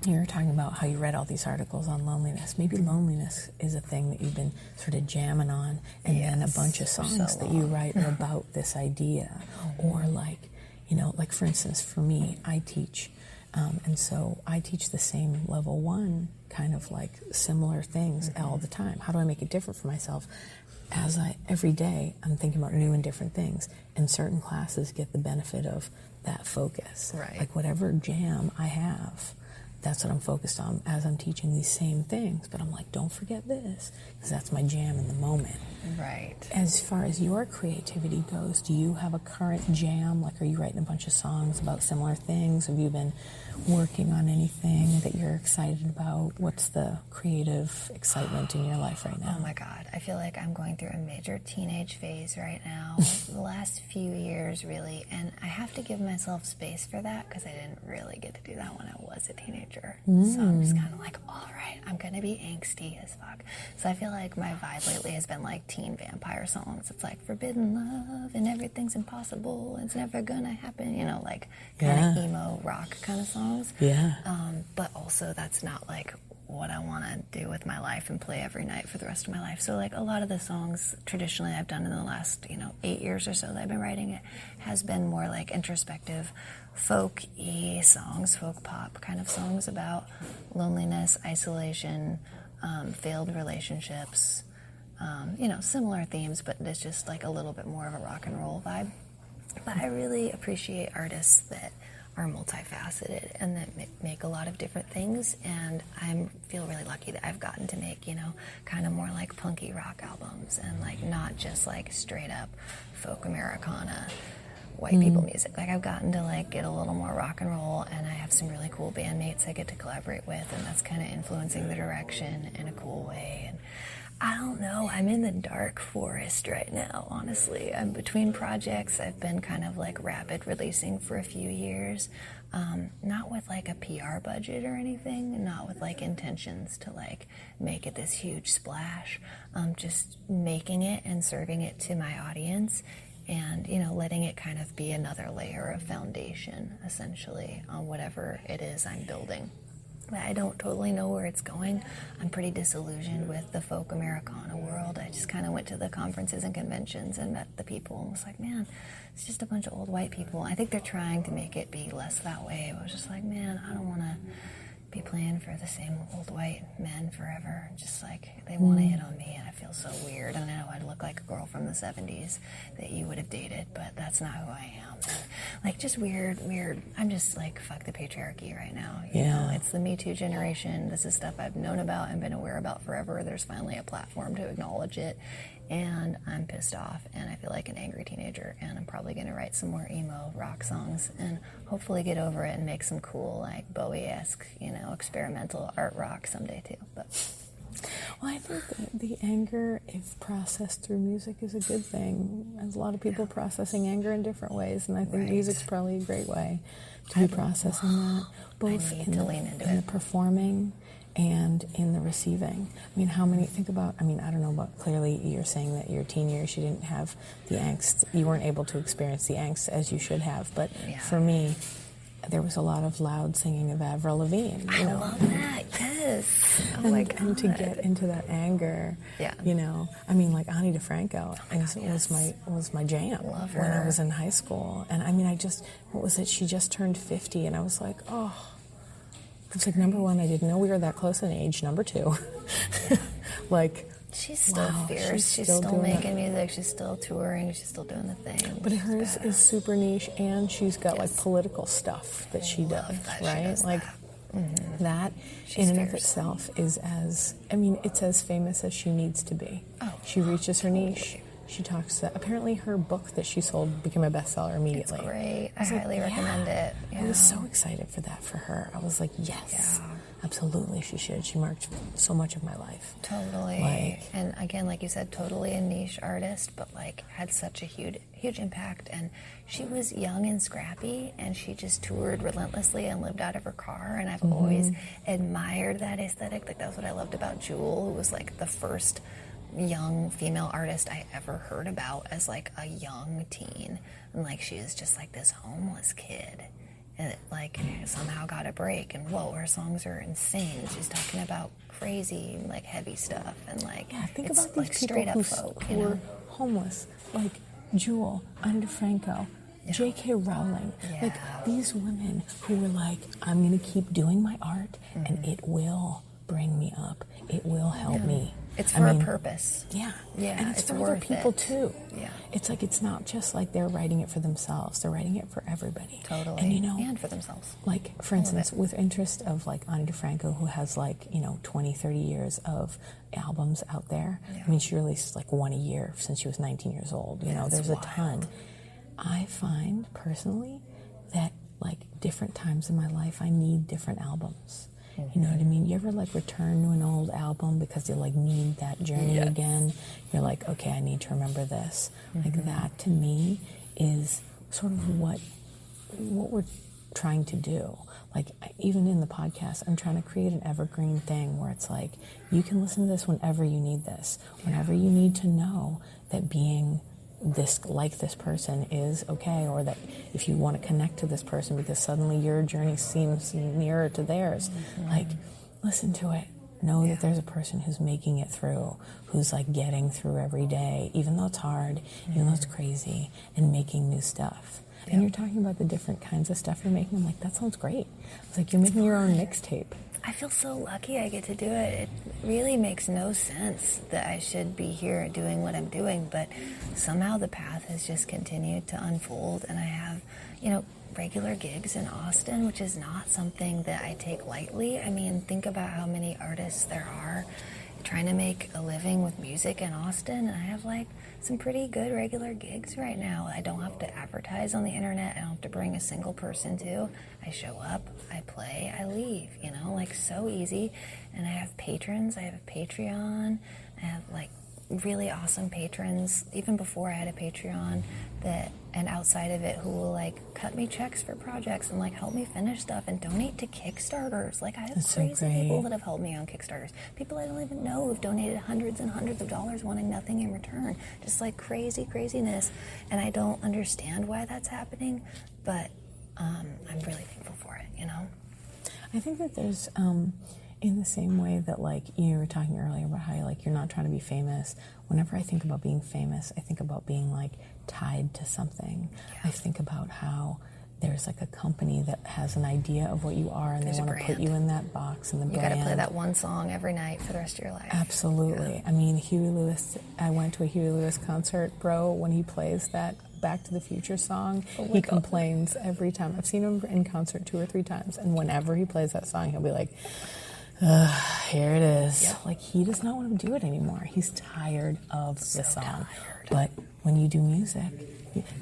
you were talking about how you read all these articles on loneliness. Maybe loneliness is a thing that you've been sort of jamming on, and then a bunch of songs that you write are about this idea. Or like, you know, like for instance, for me, I teach, and so I teach the same level 1 kind of like similar things all the time. How do I make it different for myself? Every day, I'm thinking about new and different things, and certain classes get the benefit of that focus. Right. Like whatever jam I have, that's what I'm focused on as I'm teaching these same things. But I'm like, don't forget this, because that's my jam in the moment. Right. As far as your creativity goes, do you have a current jam? Like, are you writing a bunch of songs about similar things? Have you been working on anything that you're excited about? What's the creative excitement in your life right now? Oh my God. I feel like I'm going through a major teenage phase right now. The last few years, really. And I have to give myself space for that, because I didn't really get to do that when I was a teenager. So I'm just kind of like, all right, I'm going to be angsty as fuck. So I feel like my vibe lately has been like teen vampire songs. It's like forbidden love and everything's impossible. It's never going to happen. You know, like kind of emo rock kind of songs. Yeah. But also that's not like what I want to do with my life and play every night for the rest of my life. So like a lot of the songs traditionally I've done in the last, 8 years or so that I've been writing, it has been more like introspective, folk-y songs, folk pop kind of songs about loneliness, isolation, failed relationships, similar themes, but it's just like a little bit more of a rock and roll vibe. But I really appreciate artists that are multifaceted and that make a lot of different things, and I feel really lucky that I've gotten to make, kind of more like punky rock albums, and like not just like straight up folk Americana white people music. Like I've gotten to like get a little more rock and roll, and I have some really cool bandmates I get to collaborate with, and that's kind of influencing the direction in a cool way. And I don't know, I'm in the dark forest right now, honestly. I'm between projects. I've been kind of like rapid releasing for a few years, not with like a PR budget or anything, not with like intentions to like make it this huge splash, just making it and serving it to my audience, and letting it kind of be another layer of foundation essentially on whatever it is I'm building. I don't totally know where it's going. I'm pretty disillusioned with the folk Americana world. I just kind of went to the conferences and conventions and met the people and was like, man, it's just a bunch of old white people. I think they're trying to make it be less that way. I was just like, man, I don't want to be playing for the same old white men forever. Just like, they want to hit on me, and I feel so weird. And I know I'd look like a girl from the 70s that you would have dated, but that's not who I am. And, like, just weird. I'm just like, fuck the patriarchy right now. You know, it's the Me Too generation. This is stuff I've known about and been aware about forever. There's finally a platform to acknowledge it. And I'm pissed off, and I feel like an angry teenager, and I'm probably going to write some more emo rock songs and hopefully get over it and make some cool, like, Bowie-esque, experimental art rock someday, too. But well, I think that the anger, if processed through music, is a good thing. There's a lot of people processing anger in different ways, and I think music's probably a great way to be processing that, both in the performing and in the receiving. I mean, I don't know, but clearly you're saying that your teen years you didn't have the angst, you weren't able to experience the angst as you should have, but for me, there was a lot of loud singing of Avril Lavigne. I love that, yes. Yes. Oh my God. And to get into that anger, you know, I mean, like Ani DeFranco was my jam Love her. when I was in high school. And I mean, what was it? She just turned 50, and I was like, oh. It was like, number one, I didn't know we were that close in age. Number two, like, she's still fierce. She's still making music. She's still touring. She's still doing the thing. But hers is super niche, and she's got like political stuff that she does, right? Like that in and of itself is it's as famous as she needs to be. Oh, she reaches her niche. She talks. Apparently, her book that she sold became a bestseller immediately. It's great. I highly recommend it. Yeah. I was so excited for that for her. I was like, yes, absolutely, she should. She marked so much of my life. Totally. And again, like you said, totally a niche artist, but like had such a huge impact. And she was young and scrappy, and she just toured relentlessly and lived out of her car. And I've always admired that aesthetic. Like that's what I loved about Jewel, who was like the first young female artist I ever heard about as like a young teen, and like she is just like this homeless kid and like somehow got a break, and whoa, her songs are insane. She's talking about crazy like heavy stuff, and like think it's about these like people straight up folk, who were homeless, like Jewel, Ani DeFranco, J.K. Rowling, like these women who were like, I'm gonna keep doing my art and it will bring me up, it will help me. It's for a purpose. Yeah. Yeah. And it's for other people too. Yeah. It's like, it's not just like they're writing it for themselves. They're writing it for everybody. Totally. And you know. And for themselves. Like, for instance, with interest of like Ani DeFranco, who has like, 20, 30 years of albums out there. Yeah. I mean, she released like one a year since she was 19 years old. You know, there's wild. A ton. I find personally that like different times in my life, I need different albums. You know what I mean? You ever like return to an old album because you like need that journey again? You're like, okay, I need to remember this. Like that to me is sort of what we're trying to do. Like even in the podcast, I'm trying to create an evergreen thing where it's like, you can listen to this whenever you need this, whenever you need to know that being this person is okay, or that if you want to connect to this person because suddenly your journey seems nearer to theirs, like listen to it, know that there's a person who's making it through, who's like getting through every day, even though it's hard, even though it's crazy, and making new stuff. And you're talking about the different kinds of stuff you're making. I'm like, that sounds great. It's like you're making your own mixtape. I feel so lucky I get to do it. It really makes no sense that I should be here doing what I'm doing, but somehow the path has just continued to unfold, and I have, regular gigs in Austin, which is not something that I take lightly. I mean, think about how many artists there are trying to make a living with music in Austin, and I have like some pretty good regular gigs right now. I don't have to advertise on the internet. I don't have to bring a single person to. I show up, I play, I leave, like so easy. And I have patrons. I have a Patreon. I have like really awesome patrons, even before I had a Patreon, and outside of it, who will like cut me checks for projects and like help me finish stuff and donate to Kickstarters. Like I have crazy people that have helped me on Kickstarters. People I don't even know who've donated hundreds and hundreds of dollars wanting nothing in return. Just like craziness. And I don't understand why that's happening, but I'm really thankful for it, I think that there's in the same way that, like, you were talking earlier about how, like, you're not trying to be famous. Whenever I think about being famous, I think about being, like, tied to something. Yeah. I think about how there's, like, a company that has an idea of what you are, and they want to put you in that box, and the brand. You got to play that one song every night for the rest of your life. Absolutely. Yeah. I mean, Huey Lewis, I went to a Huey Lewis concert, bro, when he plays that Back to the Future song, he complains every time. I've seen him in concert 2 or 3 times, and whenever he plays that song, he'll be like, here it is. Yep. Like, he does not want to do it anymore. He's tired of the song. Tired. But when you do music,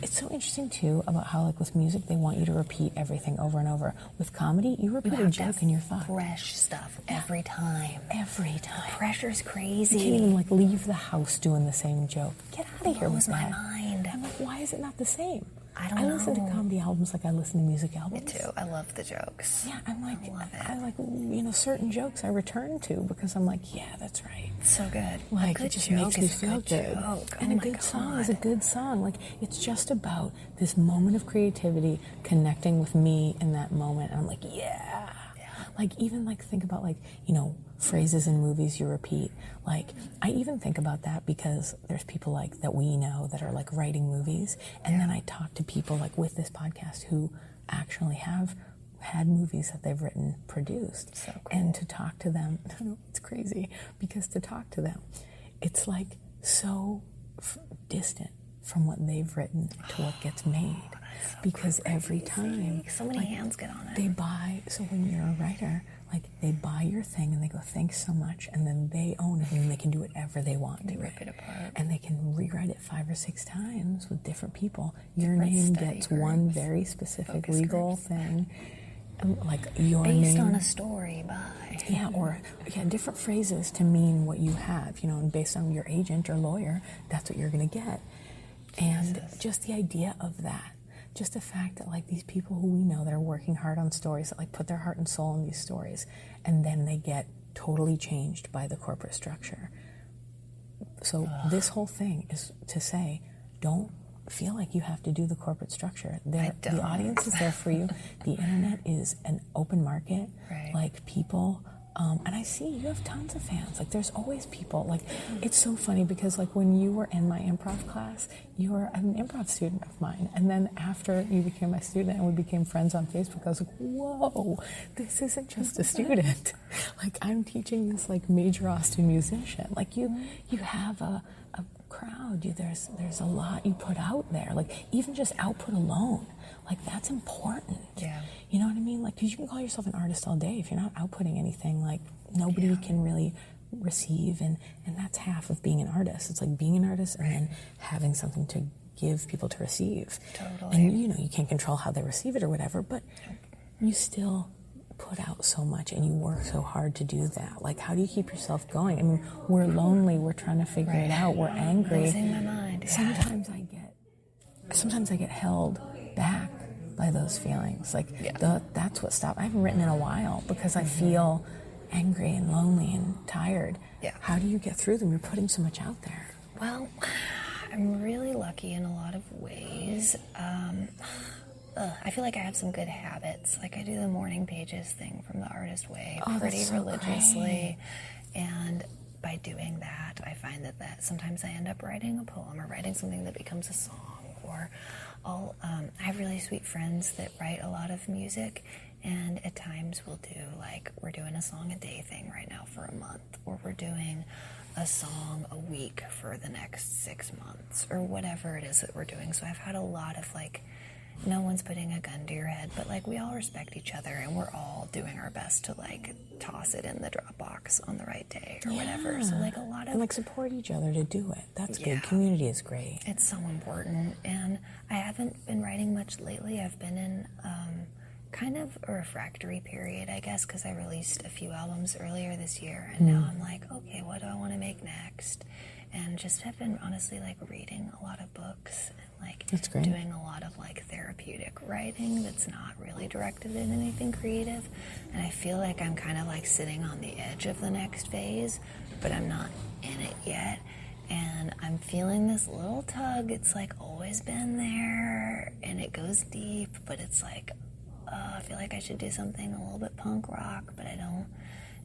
it's so interesting, too, about how, like, with music, they want you to repeat everything over and over. With comedy, you repeat a joke and you're fucked. Fresh stuff every time. Every time. The pressure's crazy. You can't even, like, leave the house doing the same joke. Get out of here with that. Blows my mind. I'm like, why is it not the same? I listen to comedy albums like I listen to music albums. Me too. I love the jokes. Yeah, I'm like, I like, certain jokes I return to because I'm like, yeah, that's right. It's so good. Like, it just makes me feel good. And a good song is a good song. Like, it's just about this moment of creativity connecting with me in that moment. And I'm like, yeah. like, even, like, think about, like, you know, phrases in movies you repeat. Like, I even think about that because there's people, like, that we know that are, like, writing movies. And then I talk to people, like, with this podcast who actually have had movies that they've written produced. So cool. And to talk to them, it's crazy, because to talk to them, it's, like, so distant from what they've written to what gets made. So because crazy. Every time so many hands get on it. They buy, so when you're a writer, like, they buy your thing and they go, thanks so much, and then they own it and they can do whatever they want to rip it apart. And they can rewrite it 5 or 6 times with different people. Your name gets groups, one very specific legal groups. Thing. Like your based name, on a story by different phrases to mean what you have, you know, and based on your agent or lawyer, that's what you're going to get. And just the idea of that, just the fact that, like, these people who we know that are working hard on stories, that, like, put their heart and soul in these stories, and then they get totally changed by the corporate structure. So this whole thing is to say, don't feel like you have to do the corporate structure. The audience is there for you. The internet is an open market. Right. Like, people, and I see you have tons of fans. Like, there's always people. Like, it's so funny because, like, when you were in my improv class, you were an improv student of mine. And then after you became my student and we became friends on Facebook, I was like, whoa, this isn't just a student. Like, I'm teaching this, like, major Austin musician. Like, you have a crowd. There's a lot you put out there. Like, even just output alone, like, that's important. Yeah. You know what I mean? Like, because you can call yourself an artist all day. If you're not outputting anything, like, nobody can really receive, and that's half of being an artist. It's like being an artist and then having something to give people to receive. Totally. And, you know, you can't control how they receive it or whatever, but you still put out so much and you work so hard to do that. Like, how do you keep yourself going? I mean, we're lonely, we're trying to figure it out, we're angry. Losing my mind. Yeah. Sometimes I get held back by those feelings. Like, that's what stopped. I haven't written in a while because I feel angry and lonely and tired. Yeah. How do you get through them? You're putting so much out there. Well, I'm really lucky in a lot of ways. I feel like I have some good habits. Like, I do the morning pages thing from the Artist Way pretty religiously. And by doing that, I find that sometimes I end up writing a poem or writing something that becomes a song. Or I have really sweet friends that write a lot of music, and at times we'll do, like, we're doing a song a day thing right now for a month, or we're doing a song a week for the next 6 months, or whatever it is that we're doing. So I've had a lot of, like, no one's putting a gun to your head, but, like, we all respect each other, and we're all doing our best to, like, toss it in the Dropbox on the right day or whatever. So, like, a lot of... And, like, support each other to do it. That's good. Community is great. It's so important. And I haven't been writing much lately. I've been in kind of a refractory period, I guess, because I released a few albums earlier this year, and now I'm like, okay, what do I want to make next? And just have been, honestly, like, reading a lot of books and, like, doing a lot of, like, therapeutic writing that's not really directed at anything creative. And I feel like I'm kind of, like, sitting on the edge of the next phase, but I'm not in it yet. And I'm feeling this little tug. It's, like, always been there, and it goes deep, but it's like, I feel like I should do something a little bit punk rock, but I don't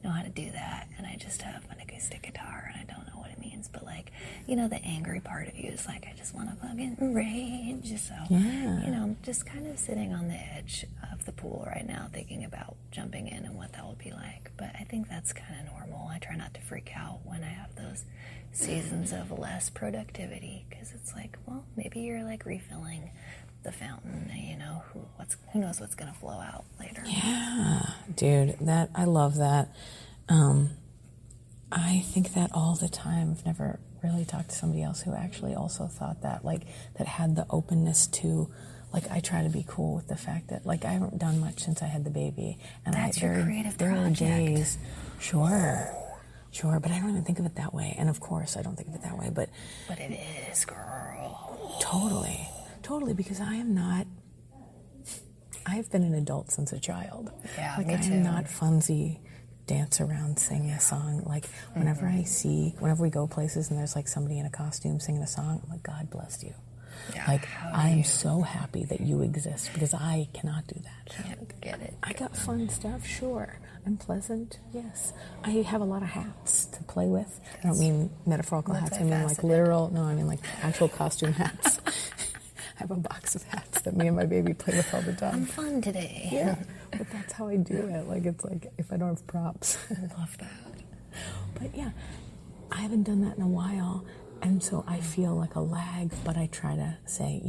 know how to do that, and I just have an acoustic guitar, and I don't know what it means, but, like, you know, the angry part of you is like, I just want to fucking rage, so, you know, I'm just kind of sitting on the edge of the pool right now, thinking about jumping in and what that will be like, but I think that's kind of normal. I try not to freak out when I have those seasons of less productivity, because it's like, well, maybe you're, like, refilling the fountain, you know, who knows what's going to flow out later. Yeah, dude, I love that. I think that all the time. I've never really talked to somebody else who actually also thought that, like, that had the openness to, like, I try to be cool with the fact that, like, I haven't done much since I had the baby. And that's your creative there project. There are days, sure, but I don't even think of it that way. And of course, I don't think of it that way, but it is, girl. Totally, because I've been an adult since a child. Yeah, like, me too. I'm not funsy, dance around, sing a song. Like, whenever we go places and there's, like, somebody in a costume singing a song, I'm like, God bless you. Yeah, like, I am so happy that you exist, because I cannot do that. Can't get it. I got fun stuff, sure. I'm pleasant, yes. I have a lot of hats to play with. I don't mean metaphorical hats, I mean like literal, no, I mean like actual costume hats. I have a box of hats that me and my baby play with all the time. I'm fun today. Yeah, but that's how I do it. Like, it's like if I don't have props. I love that. But yeah, I haven't done that in a while, and so I feel like a lag, but I try to say,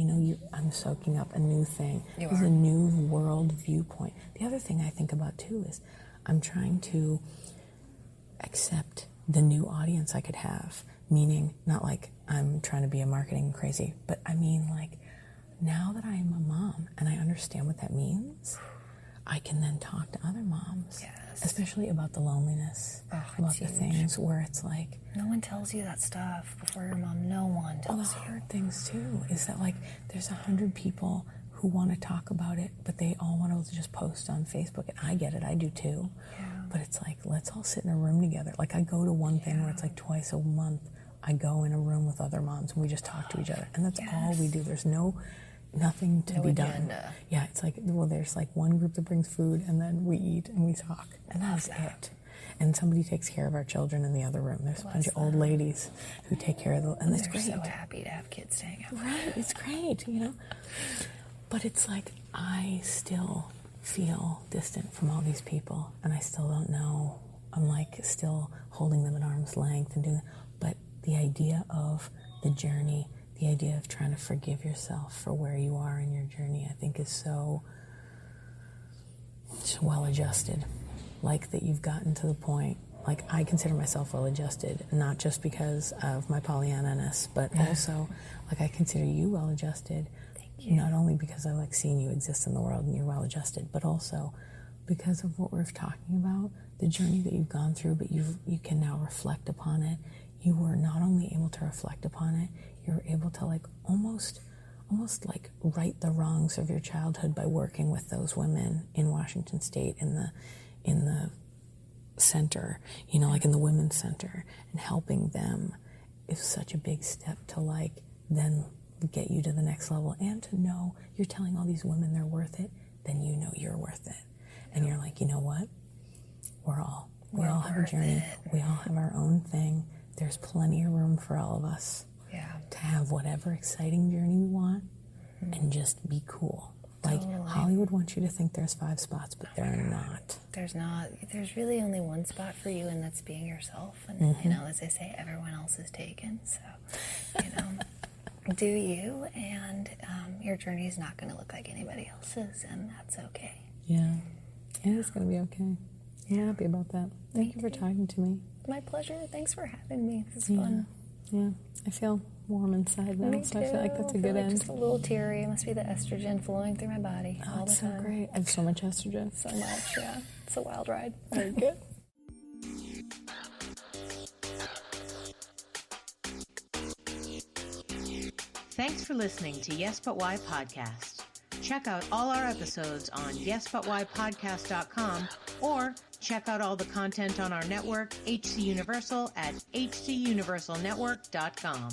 I'm soaking up a new thing. There's a new world viewpoint. The other thing I think about, too, is I'm trying to accept the new audience I could have, meaning not like I'm trying to be a marketing crazy, but I mean like now that I am a mom and I understand what that means, I can then talk to other moms, especially about the loneliness, about the things where it's like... No one tells you that stuff before your mom. No one tells you. The hard things, too, is that like there's 100 people who want to talk about it, but they all want to just post on Facebook, and I get it, I do too. Yeah. But it's like, let's all sit in a room together. Like I go to one thing where it's like twice a month, I go in a room with other moms and we just talk to each other. And that's all we do. There's nothing to be done. Yeah, it's like, there's like one group that brings food and then we eat and we talk. And that's it. And somebody takes care of our children in the other room. There's a bunch of old ladies who take care of them. And that's great. They're so happy to have kids staying out. Right, it's great, But it's like, I still feel distant from all these people and I still don't know. I'm like still holding them at arm's length and doing that. But the idea of the journey, the idea of trying to forgive yourself for where you are in your journey, I think is so well adjusted. Like that you've gotten to the point, like I consider myself well adjusted, not just because of my Pollyanna-ness, but also like I consider you well adjusted. Not only because I like seeing you exist in the world and you're well adjusted, but also because of what we're talking about, the journey that you've gone through, but you can now reflect upon it. You were not only able to reflect upon it, you were able to like almost like right the wrongs of your childhood by working with those women in Washington State in the center, like in the women's center, and helping them is such a big step to like then get you to the next level, and to know you're telling all these women they're worth it, then you know you're worth it. And you're like, you know what? We all have a journey. We all have our own thing. There's plenty of room for all of us to have whatever exciting journey we want and just be cool. Like Hollywood wants you to think there's 5 spots, but there are not. There's not. There's really only one spot for you, and that's being yourself. And as they say, everyone else is taken. So, do you, and your journey is not going to look like anybody else's, and that's okay. Yeah, it's going to be okay. I'm happy about that. Thank you for talking to me. My pleasure. Thanks for having me. This is fun. Yeah, I feel warm inside now, so I feel like that's a good end. Just a little teary. It must be the estrogen flowing through my body all the time. So great. I have so much estrogen. So much, yeah. It's a wild ride. Very good. Thanks for listening to Yes But Why Podcast. Check out all our episodes on yesbutwhypodcast.com or check out all the content on our network, HC Universal, at hcuniversalnetwork.com.